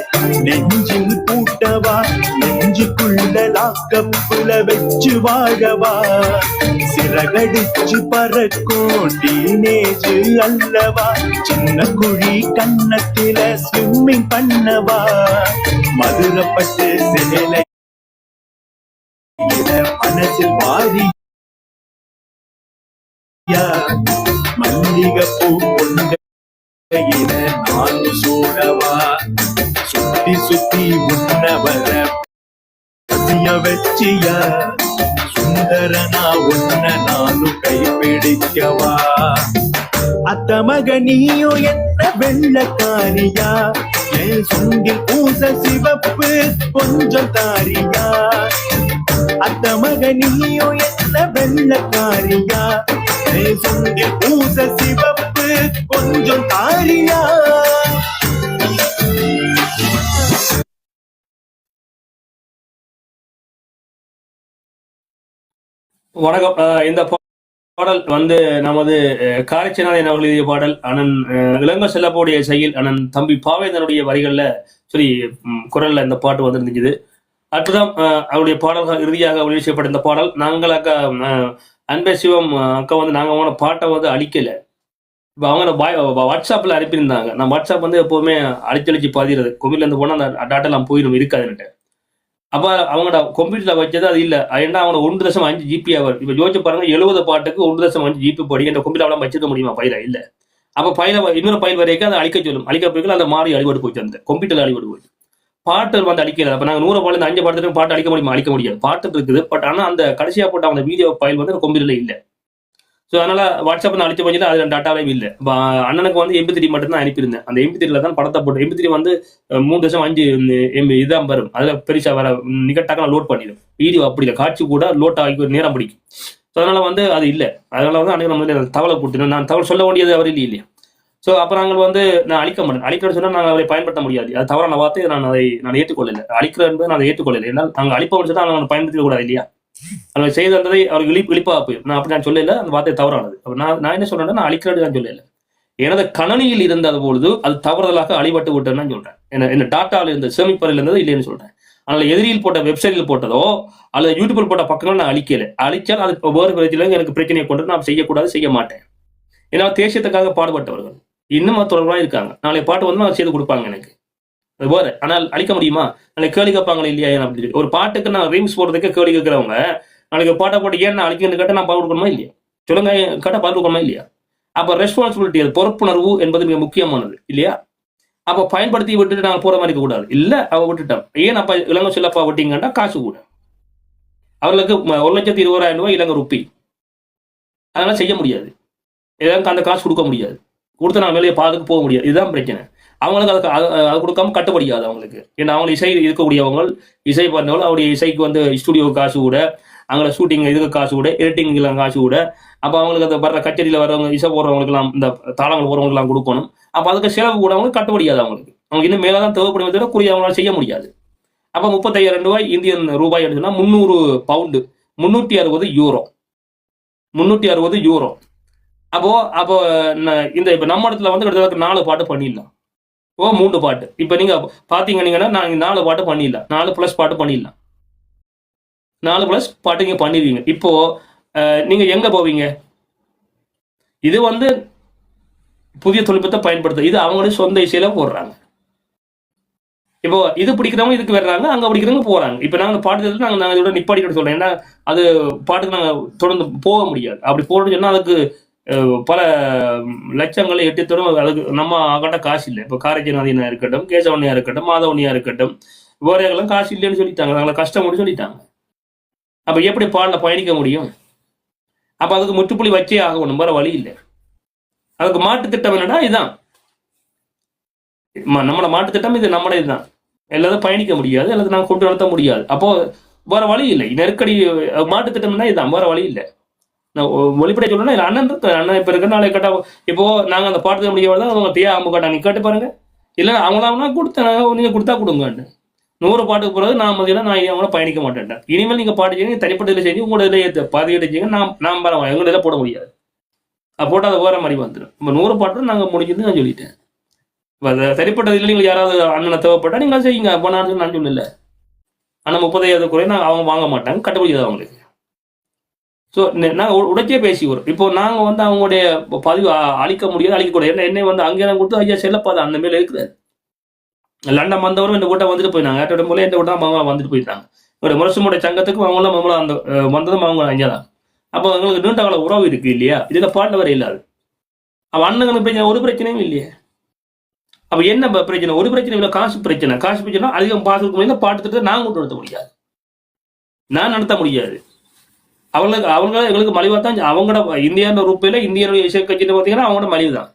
நெஞ்சில் பூட்டவா, நெஞ்சுக்குள்ள லாக்கப்புல வச்சு வாழவா. சிறகடிச்சு பறக்கும் டீனேஜ் அல்லவா, சின்ன குழி கன்னத்தில ஸ்விம்மிங் பண்ணவா. மதுரப்பட்டு சேலை மனசில் வாரியா மல்லிகைப்பூ கொண்ட நாலு சூடவா சுத்தி சுத்தி உன்னவர பசிய வச்சியா சுந்தரனா உன்ன நானும் கைப்பிடிக்கவா அத்த மகனியோ என்ன வெள்ளக்காரியா என் சுண்டில் பூச சிவப்பு கொஞ்சம் தாரியா அத்த மகனியோ என்ன வெள்ளக்காரியா என் சுண்டில் பூச சிவப்பு கொஞ்சம் தாரியா. வணக்கம். இந்த பாடல் வந்து நமது காரைச்சனாதன் அவர்கள் எழுதிய பாடல். அண்ணன் இளங்கோ செல்லப்போடைய இசையில் அண்ணன் தம்பி பாவேந்தனுடைய வரிகள்ல சரி குரல்ல இந்த பாட்டு வந்து இருந்துச்சு. அற்புதம். அவருடைய பாடல்கள் இறுதியாக வெளியே செய்யப்பட்ட இந்த பாடல் நாங்கள் அக்கா அன்பே சிவம் அக்கா வந்து நாங்கள் அவங்களோட பாட்டை வந்து அழிக்கல. இப்போ அவங்க வாட்ஸ்அப்பில் அனுப்பியிருந்தாங்க. நான் வாட்ஸ்அப் வந்து எப்போவுமே அழிச்சழிச்சு பாதிடுறது. கொம்பிலேருந்து போனால் அந்த டாட்டெல்லாம் போயிடும் இருக்காதுன்னுட்டு. அப்போ அவங்களோட கம்ப்யூட்டரில் வச்சது அது இல்லை. ஏன்னா அவங்க 1.5 GB ஆகும். இப்போ யோசிச்சு பாருங்க, 70 பாட்டுக்கு 1.5 GB படி என்ற கம்ப்யூட்டர் அவ்வளோ வச்சிருக்க முடியுமா? பயில இல்லை. அப்போ பயில இன்னொரு பயில் வரைக்கும் அதை அழிக்க சொல்லும். அழிக்க போய்க்கு அந்த மாறி அழிபட்டு போச்சு, அந்த கம்ப்யூட்டரில் அழிபட்டு போச்சு. பாட்டு வந்து அடிக்கிறது. அப்போ நாங்கள் 100 பாட்டு 5 பாட்டு பாட்டு அடிக்க முடியுமா? அழிக்க முடியாது. பாட்டு இருக்குது. பட் ஆனால் அந்த கடைசியாக போட்ட அந்த வீடியோ ஃபைல் வந்து கம்ப்யூட்டரில் இல்லை. ஸோ அதனால வாட்ஸ்அப் அழிச்சு போச்சு. அதில் டாட்டாவே இல்லை. இப்போ அண்ணனுக்கு வந்து MP3 மட்டும் தான் அனுப்பியிருந்தேன். அந்த MP3 தான் படத்தை போட்டு MP3 வந்து 3.5 MB இதான் வரும். அதில் பெருசாக வர நிகட்டாக லோட் பண்ணிடும். வீடியோ அப்படி இல்லை, காட்சி கூட லோட் ஆகி நேரம் பிடிக்கும். ஸோ அதனால வந்து அது இல்லை. அதனால வந்து அன்றைக்கு நம்ம வந்து தகவலை போட்டுணும். நான் தகவல் சொல்ல வேண்டியது அவர் இல்லையா? ஸோ அப்புறம் நாங்கள் வந்து நான் அழிக்க மாட்டேன். அழிக்கிறேன்னு சொன்னால் நாங்கள் அதை பயன்படுத்த முடியாது. அது தவறான வார்த்தை. நான் ஏற்றுக்கொள்ளலை. அழிக்கிறேன் என்பது நான் அதை ஏற்றுக்கொள்ளலை. ஏன்னால் நாங்கள் அழிப்போம்னு சொன்னால் நாங்கள் பயன்படுத்த கூடாது இல்லையா? அவங்க செய்து வந்ததை அவருக்கு இழிப்பாக போய் நான் அப்படி நான் சொல்லல. அந்த வார்த்தை தவறானது. நான் என்ன சொல்றேன்னா, நான் அழிக்கிறது நான் சொல்லல. எனது கணனியில் இருந்த பொழுது அது தவறுதலாக அழிபட்டு விட்டேன்னு சொல்றேன். என்ன டாட்டாவில் இருந்த சேமிப்பறையில் இருந்தது இல்லைன்னு சொல்றேன். அதனால எதிரியில் போட்ட வெப்சைட்டில் போட்டதோ அல்லது யூடியூபில் போட்ட பக்கங்கள் நான் அழிக்கல. அழிச்சால் அது வேறு பிரச்சனை எனக்கு பிரச்சனையை கொண்டு நான் செய்யக்கூடாது, செய்ய மாட்டேன். ஏன்னா தேசியத்துக்காக பாடுபட்டவர்கள் இன்னும் தொடர்பாக இருக்காங்க. நாளை பாட்டு வந்து செய்து கொடுப்பாங்க எனக்கு. அது வேற. ஆனால் அழிக்க முடியுமா? நாளைக்கு கேள்வி கேட்பாங்களே இல்லையா அப்படின்னு சொல்லி. ஒரு பாட்டுக்கு நான் ரீம்ஸ் போடுறதுக்கு கேள்வி கேட்கிறவங்க நாளைக்கு பாட்டை போட்டு ஏன் நான் அழிக்கணும்னு கேட்டால் நான் பால் கொடுக்கணுமா இல்லையா? சொல்லுங்க, கேட்டால் பால் கொடுக்கணுமா இல்லையா? அப்போ ரெஸ்பான்சிபிலிட்டி, அது பொறுப்புணர்வு என்பது மிக முக்கியமானது இல்லையா? அப்போ பயன்படுத்தி விட்டுட்டு நாங்கள் போற மாதிரி இருக்கக்கூடாது. இல்லை, அவ விட்டுட்டோம். ஏன் அப்பா இளங்கோ செல்லப்பா விட்டீங்கன்னா காசு கூட. அவர்களுக்கு 1,20,000 ரூபாய் இலங்கை ருப்பி. அதனால செய்ய முடியாது. எனக்கு அந்த காசு கொடுக்க முடியாது. கொடுத்து நான் வெளியே பாதுக்கு போக முடியாது. இதுதான் பிரச்சனை. அவங்களுக்கு அது கொடுக்காம கட்டுப்படியாது அவங்களுக்கு. ஏன்னா அவங்க இசை இருக்கக்கூடியவங்க, இசை பண்ணவங்க, அவருடைய இசைக்கு வந்து ஸ்டுடியோ காசு கூட, அவங்கள ஷூட்டிங் இதுக்கு காசு கூட, எடிட்டிங்லாம் காசு கூட. அப்போ அவங்களுக்கு அந்த வர்ற கச்சேரியில் வர்றவங்க, இசை போடுறவங்களுக்குலாம், இந்த தாளங்கள் போடுறவங்களுக்குலாம் கொடுக்கணும். அப்போ அதுக்கு செலவு கூட அவங்களுக்கு கட்டுப்படியாது. அவங்க இன்னும் மேலே தான் தேவைப்படுவதை விட கூடிய அவங்களால செய்ய முடியாது. அப்போ 35,000 ரூபாய் இந்தியன் ரூபாய் சொன்னா 300 பவுண்டு, 360 யூரோ. 360 யூரோ. அப்போ இந்த இப்போ நம்ம இடத்துல வந்து கிட்டத்தட்ட 4 பாட்டு பண்ணிடலாம். 3 பாட்டு. இப்போ நீங்க பாத்தீங்கன்னா நான் 4 பாட்டு பண்ணிடலாம். 4+ பாட்டு பண்ணிடலாம். 4+ பாட்டு நீங்க பண்ணிடுவீங்க. இப்போ நீங்க எங்க போவீங்க? இது வந்து புதிய தொழில்நுட்பத்தை பயன்படுத்த, இது அவங்களுடைய சொந்த இசையில போடுறாங்க. இப்போ இது பிடிக்கிறவங்க இதுக்கு வர்றாங்க, அங்க பிடிக்கிறவங்க போறாங்க. இப்போ நாங்கள் பாட்டு நாங்கள் இதோட நிப்பாடிக்கிட்டு சொல்றோம். ஏன்னா அது பாட்டுக்கு நாங்கள் தொடர்ந்து போக முடியாது. அப்படி போகணும்னு சொன்னா அதுக்கு பல லட்சங்களை எட்டித்தரும். அதுக்கு நம்ம ஆகட்ட காசு இல்லை. இப்போ காரைச்சனாதினா இருக்கட்டும், கேசவனியா இருக்கட்டும், மாதவனியா இருக்கட்டும், வேறையெல்லாம் காசு இல்லைன்னு சொல்லிட்டாங்க. நாங்களை கஷ்டம்னு சொல்லிட்டாங்க. அப்போ எப்படி பாடல பயணிக்க முடியும்? அப்போ அதுக்கு முற்றுப்புள்ளி வச்சே ஆகணும். வேற வழி இல்லை. அதுக்கு மாட்டு திட்டம் என்னன்னா இதுதான். நம்மளோட மாட்டு திட்டம் இது. நம்மளோட இதுதான். எல்லாத்தையும் பயணிக்க முடியாது, எல்லாத்தையும் நாங்கள் கொண்டு நடத்த முடியாது. அப்போ வேற வழி இல்லை. நெருக்கடி மாட்டு திட்டம்னா இதுதான். வேற வழி இல்லை. வெளிப்படைய சொல்லணும். அண்ணன் இப்ப இருக்க நாளை கேட்டா, இப்போ நாங்க அந்த பாட்டு முடியாது அவங்க தேயா அம்பு கேட்டா நீ கேட்டு பாருங்க. இல்ல அவங்களாம் கொடுத்தேன், நீங்க கொடுத்தா கொடுங்க. 100 பாட்டுக்கு போறது நான் மதியம் நான் அவங்கள பயணிக்க மாட்டேன். இனிமேல் நீங்க பாட்டு செய்யுங்க, தனிப்பட்ட இதில் செஞ்சு உங்களோட இதில் பதிவேட்டு செய்யுங்க. நான் பரவாயில்ல, எங்களோட இதில் போட முடியாது. போட்டால் அது வேற மாதிரி வந்துடும். இப்போ 100 பாட்டு நாங்கள் முடிஞ்சது நான் சொல்லிட்டேன். இப்போ அதை தனிப்பட்ட இதில் நீங்கள் யாராவது அண்ணனை தேவைப்பட்டா நீங்கள் செய்யுங்க. அப்போ நான் சொல்லல. ஆனால் 30,000 குறை நான் அவங்க வாங்க மாட்டாங்க, கட்டுப்படியாது அவங்களுக்கு. ஸோ நான் உடைச்சே பேசி வரும். இப்போ நாங்கள் வந்து அவங்களுடைய பதிவு அழிக்க முடியாது, அழிக்கக்கூடாது. ஏன்னா என்னை வந்து அங்கே தான் கொடுத்து ஐயா செல்லப்பாது அந்த மேலே இருக்கிறார். லண்டன் வந்தவரும் இந்த கூட்டம் வந்துட்டு போயிட்டாங்க. ஏற்றோட மூலம் எந்த கூட்டம் அவங்க வந்துட்டு போயிட்டாங்க. ஒரு முரசுமுடைய சங்கத்துக்கும் அவங்களும் அந்த வந்ததும் அவங்க ஐயா தான். அப்போ எங்களுக்கு நீண்ட கால உறவு இருக்கு இல்லையா, இதுல பாட்டில் வர இல்லாது. அவ அண்ணனுக்கு பிரச்சனை, ஒரு பிரச்சனையும் இல்லையே. அப்ப என்ன பிரச்சனை? ஒரு பிரச்சனை இல்லை, காசு பிரச்சனை. காசு பிரச்சனை அதிகம் பாசு முடியாது, பாட்டு திட்டத்தை நான் கொண்டு நடத்த முடியாது, நான் நடத்த முடியாது. அவங்க எங்களுக்கு மலிவா தான். அவங்களோட இந்தியான்ற ரூபாயில இந்தியனுடைய இசை கட்சி பார்த்தீங்கன்னா அவங்களோட மலிவு தான்.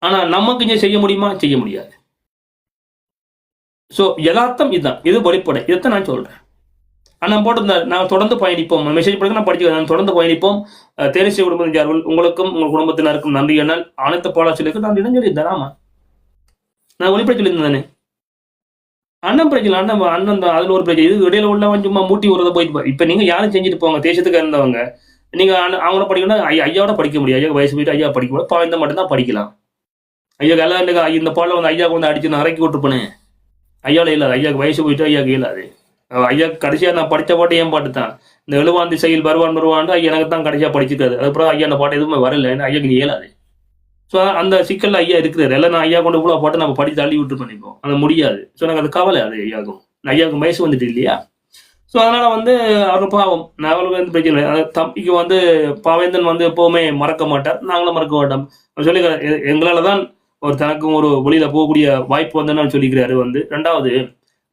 ஆனா நமக்கு இங்க செய்ய முடியுமா? செய்ய முடியாது. சோ யதார்த்தம் இதுதான், இது வெளிப்படை. இதைத்தான் நான் சொல்றேன். நான் போட்டிருந்தார், நான் தொடர்ந்து பயணிப்போம், மெசேஜ் படிக்க நான் படிச்சுக்கிறேன், நான் தொடர்ந்து பயணிப்போம். தேனிசை குடும்பத்தின் உங்களுக்கும் உங்கள் குடும்பத்தினருக்கும் நன்றி என்னால் அனைத்து பாலாசிரியருக்கு நான் இடம் சொல்லியிருந்தேன். ஆமா, நான் ஒளிப்பட சொல்லியிருந்தேன் தானே. அண்ணன் பிரச்சனை, அண்ணன் தான் அதுல ஒரு பிரச்சனை. இது இடையில உள்ளவன் சும்மா மூட்டி விடுறத போயிட்டு. இப்ப நீங்க யாரும் செஞ்சுட்டு போங்க, தேசத்துக்கு இருந்தவங்க நீங்க அவங்கள படிக்கணும்னா ஐயாவோட படிக்க முடியும். ஐயா வயசு போயிட்டு ஐயா படிக்க முடியும், பாய்ந்த மட்டும் தான் படிக்கலாம். ஐயா எல்லாம் இந்த பாடல வந்து ஐயா வந்து அடிச்சு நான் இறக்கி விட்டுருப்பேனே, ஐயாவில் இல்லாது. ஐயாவுக்கு வயசு போயிட்டு ஐயாவுக்கு இயலாது. ஐயா கடைசியா நான் படித்த பாட்டு என் பாட்டு தான். இந்த எழுவாந்தி செயல் வருவான் ஐயா எனக்கு தான் கடைசியா படிச்சுக்காது. அதுக்கப்புறம் ஐயா அந்த பாட்டு எதுவுமே வரல, ஐயாக்கு இயலாது. ஸோ அந்த சிக்கல்ல ஐயா இருக்கிறாரு. எல்லாம் நான் ஐயா கொண்டு இவ்வளோ பாட்டு நம்ம படித்து தள்ளி விட்டு பண்ணிப்போம், அது முடியாது. ஸோ எனக்கு அது கவலை. அது ஐயாவுக்கும் வயசு வந்துட்டு இல்லையா. ஸோ அதனால வந்து அவர் பாவம், அவளுக்கு வந்து பிரச்சனை இல்லை. தம்பிக்கு வந்து பாவேந்தன் வந்து எப்பவுமே மறக்க மாட்டார், நாங்களும் மறக்க மாட்டோம். சொல்லி எங்களால தான் ஒரு தனக்கும் ஒரு வெளியில போகக்கூடிய வாய்ப்பு வந்து சொல்லிக்கிறாரு. வந்து ரெண்டாவது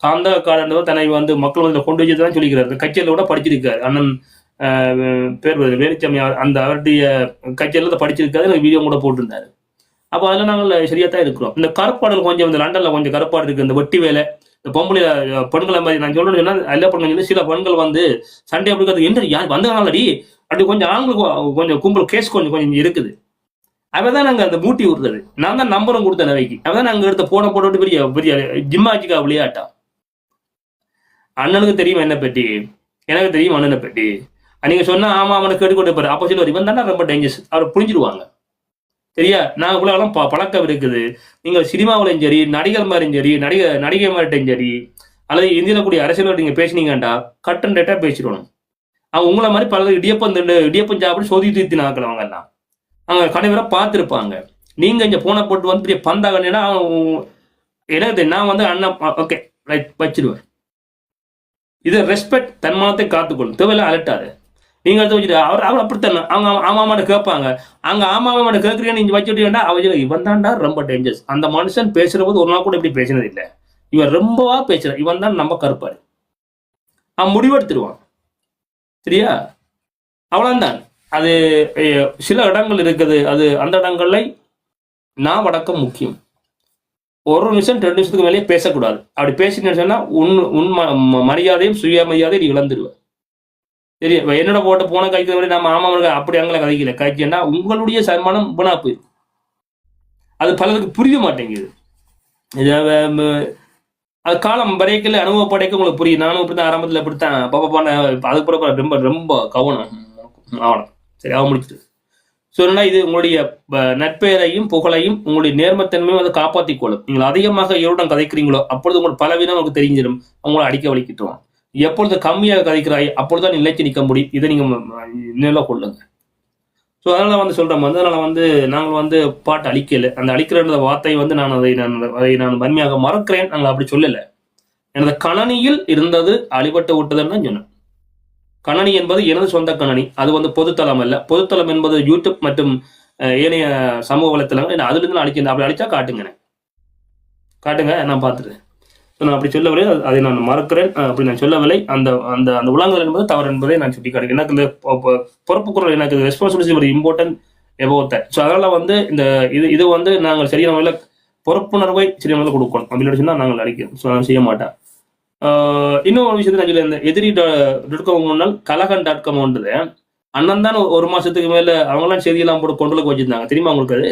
காந்த காலண்டவர் தன்னை வந்து மக்கள் வந்து கொண்டு வச்சு தான் சொல்லிக்கிறாரு. கட்சியில கூட படிச்சிருக்காரு அண்ணன் பேர் வேலுச்சாமி, அந்த அவருடைய கட்சியில தான் படிச்சிருக்காரு. எனக்கு வீடியோ கூட போட்டிருந்தாரு. அப்போ அதில் நாங்கள் சரியா தான் இருக்கிறோம். இந்த கருப்பாடல் கொஞ்சம் இந்த லண்டன்ல கொஞ்சம் கருப்பாடு இருக்கு. இந்த வெட்டி வேலை, இந்த பொம்பளை பெண்களை மாதிரி நான் சொல்றேன்னு சொன்னா எல்லா பெண்கள் சில பெண்கள் வந்து சண்டை அப்படி என்ன யார் வந்தனாலடி அப்படி கொஞ்சம் ஆண்களுக்கு கொஞ்சம் கும்பல் கேஸ் கொஞ்சம் இருக்குது. அவதான் நாங்க அந்த மூட்டி விடுறது. நான் தான் நம்பரும் கொடுத்தேன் அவைக்கு. அவதான் நாங்க எடுத்த போன போட்டு பெரிய பெரிய ஜிம்மாச்சிக்கா விளையாட்டா. அண்ணனுக்கு தெரியும் என்ன பற்றி, எனக்கு தெரியும் அண்ணனை பற்றி. நீங்க சொன்னா ஆமா அவனை கேட்டுக்கொண்டு போற அப்போ சொல்லுவார், இவன் தானே ரொம்ப டேஞ்சர்ஸ், அவரை புரிஞ்சிருவாங்க. சரியா, நாங்க உலகம் பழக்கம் இருக்குது. நீங்க சினிமாவிலையும் சரி, நடிகர் மாதிரியும் சரி, நடிகை மாதிரிட்டையும் சரி, அல்லது இந்தியில கூடிய அரசியல் நீங்க பேசினீங்கண்டா கட்டன் டேட்டா பேசிடணும். அவங்க உங்களை மாதிரி பல இடியப்பம் சாப்பிட்டு சொதி தீர்த்தி நாக்கிறவங்க எல்லாம் அவங்க கடைவரை பார்த்துருப்பாங்க. நீங்க இங்க போன போட்டு வந்து பெரிய பந்தாகனா எனக்கு நான் வந்து அண்ணன் ஓகே ரைட் வச்சிருவேன். இது ரெஸ்பெக்ட், தன்மானத்தை காத்துக்கொள்ளும், தேவையில்ல அலட்டாது. நீங்க எடுத்து வச்சுட்டு அவர் அப்படித்தானே அவங்க ஆமாமாட்ட கேட்பாங்க. அங்க ஆமாமாட்ட கேட்குறீங்க நீங்க வச்சுட்டீங்கன்னா அவங்க இவன் தான்டா ரொம்ப டேஞ்சர்ஸ். அந்த மனுஷன் பேசுற போது ஒரு நாள் கூட இப்படி பேசினது இல்லை. இவன் ரொம்பவா பேசுறான், இவன் தான் நம்ம கருப்பாரு. அவன் முடிவெடுத்துருவான். சரியா, அவ்வளவுதான். அது சில இடங்கள் இருக்குது, அது அந்த இடங்களை நான் வடக்கம் முக்கியம். ஒரு நிமிஷம் 2 நிமிஷத்துக்கு மேலேயே பேசக்கூடாது. அப்படி பேசினு சொன்னா உன் மரியாதையும் சுயமரியாதையும் நீ இழந்துருவேன். சரி, என்னோட போன கழிக்கிற நம்ம ஆமாம் அப்படி அங்கே கதைக்கல கழிச்சேன்னா உங்களுடைய சன்மானம் வீணா போயிடும். அது பலருக்கு புரிய மாட்டேங்குது. அது காலம் படைக்கல அனுபவ படைக்க உங்களுக்கு புரியும். நானும் இப்படித்தான் ஆரம்பத்தில் இப்படித்தான் பாப்பான அதுக்கப்புறம் ரொம்ப ரொம்ப கவனம் ஆகணும். சரி, அவன் முடிச்சுட்டு சொன்னா இது உங்களுடைய நட்பெயரையும் புகழையும் உங்களுடைய நேர்மத்தன்மையும் அதை காப்பாற்றிக் கொள்ளும். நீங்கள் அதிகமாக எவ்வளோ கதைக்கிறீங்களோ அப்பொழுது உங்களுக்கு பலவீனம் உங்களுக்கு தெரிஞ்சிடும், அவங்கள அடிக்க வலிக்கிட்டுவான். எப்பொழுது கம்மியாக கதைக்கிறாய் அப்பொழுதுதான் நிலைச்சு நிற்க முடியும். இதை நீங்க நில கொள்ளுங்க. ஸோ அதனால வந்து சொல்றோம் வந்து அதனால வந்து நாங்கள் வந்து பாட்டு அழிக்கல. அந்த அழிக்கிற வார்த்தை வந்து அதை நான் வன்மையாக மறக்கிறேன். நாங்கள் அப்படி சொல்லலை. எனது கணனியில் இருந்தது அழிபட்டு விட்டதுன்னு தான் சொன்னேன். கணனி என்பது எனது சொந்த கணனி, அது வந்து பொதுத்தளம் அல்ல. பொதுத்தளம் என்பது யூடியூப் மற்றும் ஏனைய சமூக வலைத்தளங்கள். அதுல இருந்து நான் அழிக்கிறேன். அப்படி அழிச்சா காட்டுங்க, நான் பார்த்துருக்கேன். நான் அப்படி சொல்லவில்லை, அதை நான் மறக்கிறேன். அப்படி நான் சொல்லவில்லை. அந்த அந்த அந்த உலகங்கள் என்பது தவறு என்பதை நான் சுட்டி காட்டுகிறேன். எனக்கு இந்த பொறுப்பு குரல், எனக்கு ரெஸ்பான்சிபிலிட்டி ஒரு இம்பார்ட்டன்ட் எபோத். ஸோ அதனால வந்து இந்த இது வந்து நாங்கள் சரியான முறையில் பொறுப்புணர்வை சரியான முறையில் கொடுக்கணும். அப்படின்னு சொன்னா நாங்கள் அழிக்கிறோம். ஸோ நான் செய்ய மாட்டேன். இன்னொரு விஷயத்தை நான் சொல்ல, இந்த எதிரி.com முன்னால் கலகன்.comன்றது அண்ணன் தான் 1 மாசத்துக்கு மேல அவங்களாம் செய்தியெல்லாம் போட்டு கொண்டுலுக்கு வச்சிருந்தாங்க. தெரியுமா உங்களுக்கு? அது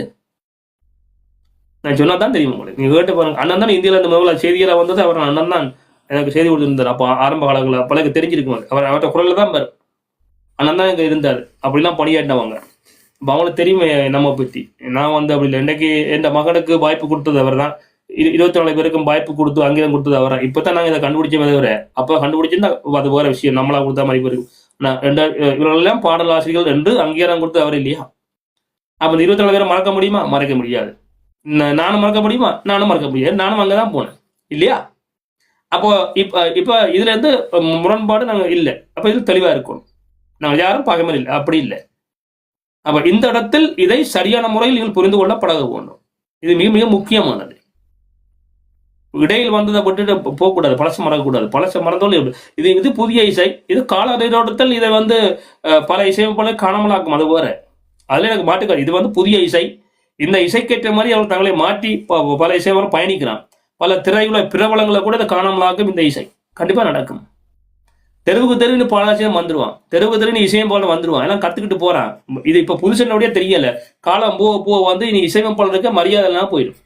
நான் சொன்னா தான் தெரியும் உங்களுக்கு. நீங்க கேட்டு பாருங்க. அண்ணன் தான் இந்தியாவில் இந்த முதல்ல செய்தியெல்லாம் வந்தது அவர் அண்ணன் தான் எனக்கு செய்தி கொடுத்துருந்தார். அப்போ ஆரம்ப காலங்களில் பலருக்கு தெரிஞ்சிருக்கும். அவர்கிட்ட குரல்ல தான் பாரு அண்ணன் தான் இங்க இருந்தார். அப்படிலாம் பணியாட்டினவங்க. இப்போ அவங்களுக்கு தெரியுமே நம்ம பத்தி. நான் வந்து அப்படி இல்லை. இன்னைக்கு என் மகனுக்கு வாய்ப்பு கொடுத்தது அவர் தான். 24 பேருக்கும் வாய்ப்பு கொடுத்து அங்கேயும் கொடுத்தது அவரை. இப்பதான் நாங்க இதை கண்டுபிடிச்ச தவிர அப்ப கண்டுபிடிச்சிருந்தா அது வேற விஷயம். நம்மளா கொடுத்தா மதிப்பு இருக்கு. இவர்களெல்லாம் பாடல் ஆசிரியர்கள் என்று அங்கீகாரம் கொடுத்து அவர் இல்லையா? அப்ப இந்த 24 பேரை மறக்க முடியுமா? மறக்க முடியாது. நானும் மறக்க முடியுமா? நானும் மறக்க முடியாது. நானும் அங்கதான் போனேன் இல்லையா? அப்போ இப்ப இதுல இருந்து முரண்பாடு நாங்க இல்லை. அப்ப இது தெளிவா இருக்கணும். நாங்கள் யாரும் பகைமை இல்லை, அப்படி இல்லை. அப்ப இந்த இடத்தில் இதை சரியான முறையில் நீங்கள் புரிந்து கொள்ள பழக வேண்டும். இது மிக மிக முக்கியமானது. இடையில் வந்ததை விட்டுட்டு போகக்கூடாது, பழச மறக்கக்கூடாது. பழச மறந்தோம் இது இது புதிய இசை. இது கால நீரோட்டத்தில் இதை பல இசையமைப்பாளர் காணாமலாக்கும், அது வேற. அதுல எனக்கு மாட்டுக்காது. இது புதிய இசை. இந்த இசைக்கேற்ற மாதிரி அவர் தங்களை மாற்றி பல இசையமைப்பாளர் பயணிக்கிறான். பல திரையுல பிரபலங்களை கூட இதை காணாமலாக்கும். இந்த இசை கண்டிப்பா நடக்கும். தெருவுக்கு தெருவுன்னு பாலாசியம் வந்துருவான், தெருவுக்கு தெருவுன்னு இசையமைப்பாளர் வந்துருவான், எல்லாம் கத்துக்கிட்டு போறான். இது இப்ப புதுசனுடைய தெரியல. காலம் போக இனி இசையமைப்பாளருக்கு மரியாதை எல்லாம் போயிடும்.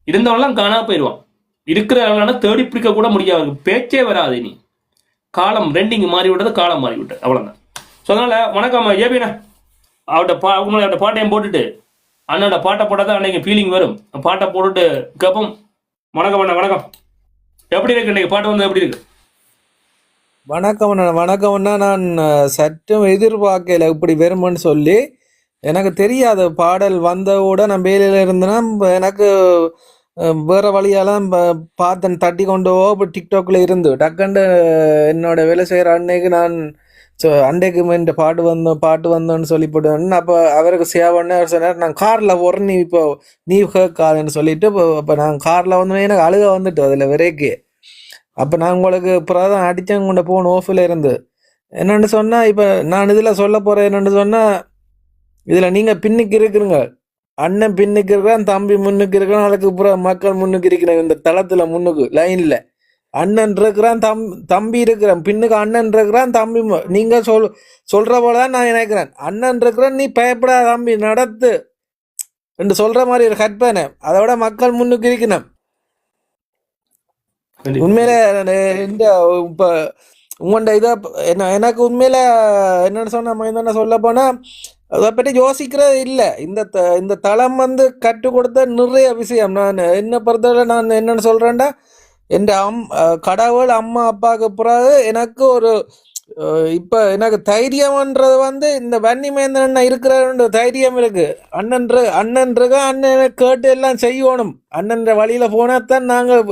இருந்தவெல்லாம் காணா போயிடுவான். இருக்கிறவங்களால தேடி பிடிக்க கூட முடியாது, பேச்சே வராது. இனி காலம் ரெண்டிங் மாறி விட்டது, காலம் மாறி விட்டது, அவ்வளவுதான். ஸோ அதனால வணக்கம் ஏபினா, அவர்கிட்ட பாட்டையும் போட்டுட்டு அண்ணோட பாட்டை போட்டாதான் அன்னைக்கு ஃபீலிங் வரும். பாட்டை போட்டுட்டு கேப்போம். வணக்கம் அண்ணா, வணக்கம். எப்படி இருக்கு இன்னைக்கு பாட்டு எப்படி இருக்கு? வணக்கம் அண்ணா. நான் சற்றும் எதிர்பார்க்கல இப்படி வருமென்னு சொல்லி. எனக்கு தெரியாத பாடல் வந்தவோட நான் வேலையில் இருந்தேன்னா எனக்கு வேற வழியெல்லாம் பார்த்தேன், தட்டி கொண்டு இப்போ டிக்டாக்ல இருந்து டக்குண்டு என்னோட வேலை செய்கிற அன்னைக்கு நான் அன்றைக்கு இந்த பாட்டு வந்தோன்னு சொல்லி போட்டுவேன். அப்போ அவருக்கு சேவன்னு அவர் சொன்னார், நான் காரில் போகிறேன், நீ கேட்காதுன்னு சொல்லிட்டு இப்போ நான் காரில் வந்தோன்னே எனக்கு அழுக வந்துட்டு அதில் விரைக்கு. அப்போ நான் உங்களுக்கு பிரதான் அடித்தேன் கொண்டு போகணும் ஓஃபில் இருந்து. என்னென்னு சொன்னால் இப்போ நான் இதில் சொல்ல போகிறேன் என்னென்னு சொன்னால், இதில் நீங்கள் பின்னுக்கு இருக்கிறீங்க, அண்ணன் பின்னுக்கு இருக்கிறான், தம்பி முன்னுக்கு இருக்கிறான், அதுக்கு அப்புறம் மக்கள் முன்னுக்கு இருக்கிறேன். இந்த தளத்தில் முன்னுக்கு லைனில் அண்ணன் இருக்கிறான், தம்பி இருக்கிறான், பின்னுக்கு அண்ணன் இருக்கிறான், தம்பி. நீங்கள் சொல்கிற போல தான் நான் நினைக்கிறேன். அண்ணன் இருக்கிறான், நீ பயப்படாத தம்பி நடத்து என்று சொல்கிற மாதிரி ஒரு கற்பனை. அதை விட மக்கள் முன்னுக்கு இருக்கணும். உண்மையில இந்த இப்போ உங்கள்கிட்ட இதை எனக்கு உண்மையில என்னென்னு சொன்ன என்ன சொல்ல போனால் அதை பற்றி யோசிக்கிறது இல்லை. இந்த தளம் கற்றுக் கொடுத்த நிறைய விஷயம். நான் என்ன பொறுத்தவரை நான் என்னென்னு சொல்கிறேன்டா, என் கடவுள் அம்மா அப்பாவுக்கு பிறகு எனக்கு ஒரு இப்போ எனக்கு தைரியம்ன்றது இந்த வன்னிமேந்திரன் இருக்கிற தைரியம் இருக்கு. அண்ணன் இருக்கு, அண்ணனை கேட்டு எல்லாம் செய்யணும். அண்ணன் வழியில் போனால்தான் நாங்கள்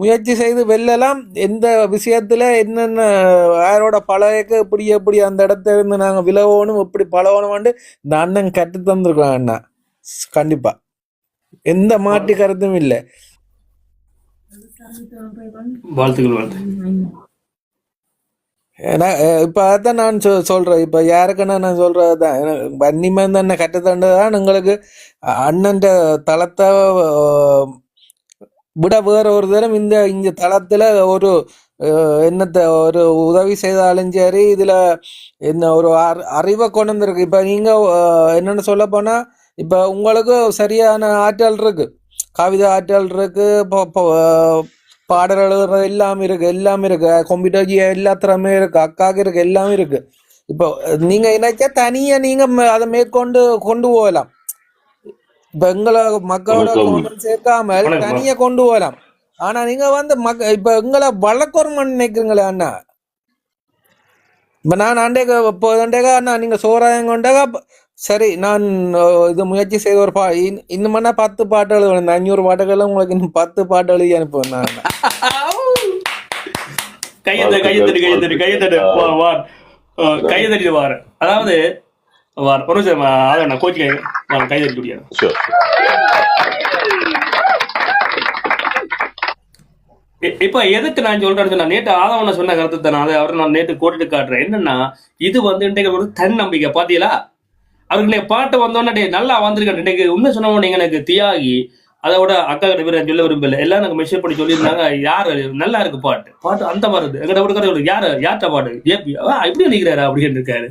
முயற்சி செய்து வெல்லலாம். எந்த விஷயத்தில் என்னென்ன யாரோட பழக எப்படி அந்த இடத்துல இருந்து நாங்கள் விலகணும், எப்படி பழகணும்னு இந்த அண்ணன் கற்று தந்துருக்கோம். அண்ணா கண்டிப்பாக எந்த மாற்று கருத்தும் இல்லை. வாழ்த்துக்கள். ஏன்னா இப்போ அதான் நான் சொல்கிறேன். இப்போ யாருக்குன்னா நான் சொல்கிறது தான், வன்னிமேந்து என்ன கட்டத்தண்டுதான் உங்களுக்கு அண்ணன் தளத்தை விட வேற ஒரு தரம் இந்த தளத்தில் ஒரு என்னத்தை ஒரு உதவி செய்தாலும் சரி, இதில் என்ன ஒரு அறிவை கொண்டு வந்துருக்கு. இப்போ நீங்கள் என்னென்னு சொல்ல போனால், இப்போ உங்களுக்கு சரியான ஆற்றல் இருக்குது, கவிதை ஆற்றல் இருக்குது, பாடல் எழுதுறது எல்லாமே இருக்கு, கம்ப்யூட்டர் எல்லா திறமே இருக்கு, அக்காவுக்கு இருக்கு, எல்லாமே இருக்கு. இப்போ நீங்க நினைச்சா தனியா நீங்க அதை மேற்கொண்டு கொண்டு போகலாம். இப்ப எங்களை மக்களோட சேர்க்காம தனியா கொண்டு போகலாம். ஆனா நீங்க இப்ப எங்களை வழக்கொருமன் நினைக்கிறீங்களே அண்ணா. இப்ப நான் அண்டேக்கா அண்ணா நீங்க சோறாயம் கொண்டாக்கா சரி, நான் இது முயற்சி செய்த ஒரு இன்னும் 10 பாட்டு எழுதுவேன். 500 பாட்டுகள் உங்களுக்கு இன்னும் 10 பாட்டு எழுதி அனுப்புவேன் நான். கையத்தட்டி வார, அதாவது ஒரு நிமிஷம் கோச்சு கைதட்டி முடியாது. இப்ப எதுக்கு நான் சொல்றேன்னு நேற்று ஆதவனை சொன்ன கருத்து தானே, அதை அவரை நான் நேற்று கோட்டுட்டு காட்டுறேன். என்னன்னா இது இன்றைக்கு ஒரு தன்னம்பிக்கை. பாத்தீங்களா, அவருடைய பாட்டு வந்தோன்னே நல்லா வந்திருக்கேன். இன்னைக்கு உண்மை சொன்னவங்க நீங்க எனக்கு தியாகி, அதோட அக்கா கிட்ட பேர் சொல்ல விரும்பல, எல்லாம் எனக்கு மெசேஜ் பண்ணி சொல்லியிருந்தாங்க, யாரு நல்லா இருக்கு பாட்டு அந்த மாதிரி எங்கிட்ட விடுக்கிற யார்கிட்ட பாட்டு ஏபி இப்படி நிற்கிறாரு அப்படின்னு இருக்காரு.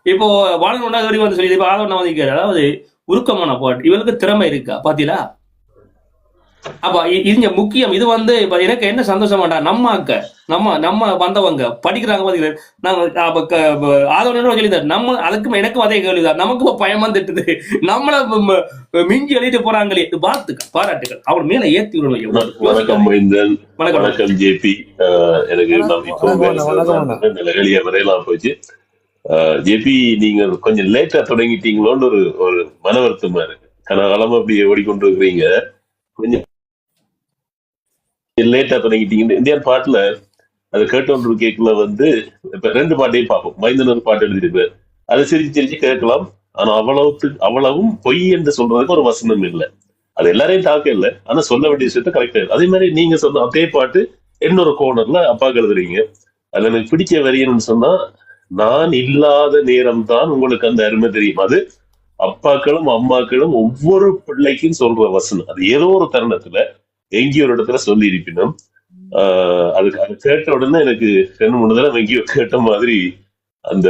இப்போ வாழ்க்கை வரைக்கும் சொல்லி இப்போ ஆதவனை வந்து அதாவது உருக்கமான பாட்டு, இவருக்கு திறமை இருக்கா பாத்தீங்களா? அப்ப இது முக்கியம். இது இப்ப எனக்கு என்ன சந்தோஷமாட்டா, நம்ம வந்தவங்க படிக்கிறாங்க பாத்தீங்களா. நாங்க ஆதவன சொல்லிதான் நம்ம அதுக்கும் எனக்கும் அதே கேள்விதான். நமக்கும் பயம் வந்துட்டுது, நம்மள மிஞ்சி எழுதிட்டு போறாங்களே. பாராட்டுகள், அவர் மேல ஏத்தி விடணும். வணக்கம் ஜேபி. எனக்கு வரையலாம் போச்சு. ஜேபி நீங்க கொஞ்சம் லேட்டா தொடங்கிட்டீங்களோன்னு ஒரு மன வருத்தமா இருக்கு. கனகாலமா அப்படி ஓடிக்கொண்டு இருக்கிறீங்க. கொஞ்சம் லேட்டா தொடங்கிட்டீங்க இந்த பாட்டுல அதை கேட்டோன்ற கேட்கல வந்து இப்ப 2 பாட்டையும் பார்ப்போம். மைந்தன் ஒரு பாட்டு எழுதியிருப்பாரு, அதை சிரிச்சு சிரிச்சு கேட்கலாம். ஆனா அவ்வளவும் பொய் என்று சொல்றதுக்கு ஒரு வசனம் இல்லை. அது எல்லாரையும் தாக்க இல்லை, ஆனா சொல்ல வேண்டிய விஷயத்த கரெக்டா. அதே மாதிரி நீங்க சொன்ன அதே பாட்டு இன்னொரு கோணர்ல அப்பாக்கு எழுதுறீங்க. அதுல எனக்கு பிடிச்ச வரியன்னு சொன்னா, நான் இல்லாத நேரம் தான் உங்களுக்கு அந்த அருமை தெரியும். அது அப்பாக்களும் அம்மாக்களும் ஒவ்வொரு பிள்ளைக்கும் சொல்ற வசனம். அது ஏதோ ஒரு தருணத்துல எங்கேயோ ஒரு இடத்துல சொல்லி இருப்பினும் அது கேட்ட உடனே எனக்கு 2-3 தடவை எங்கேயோ கேட்ட மாதிரி அந்த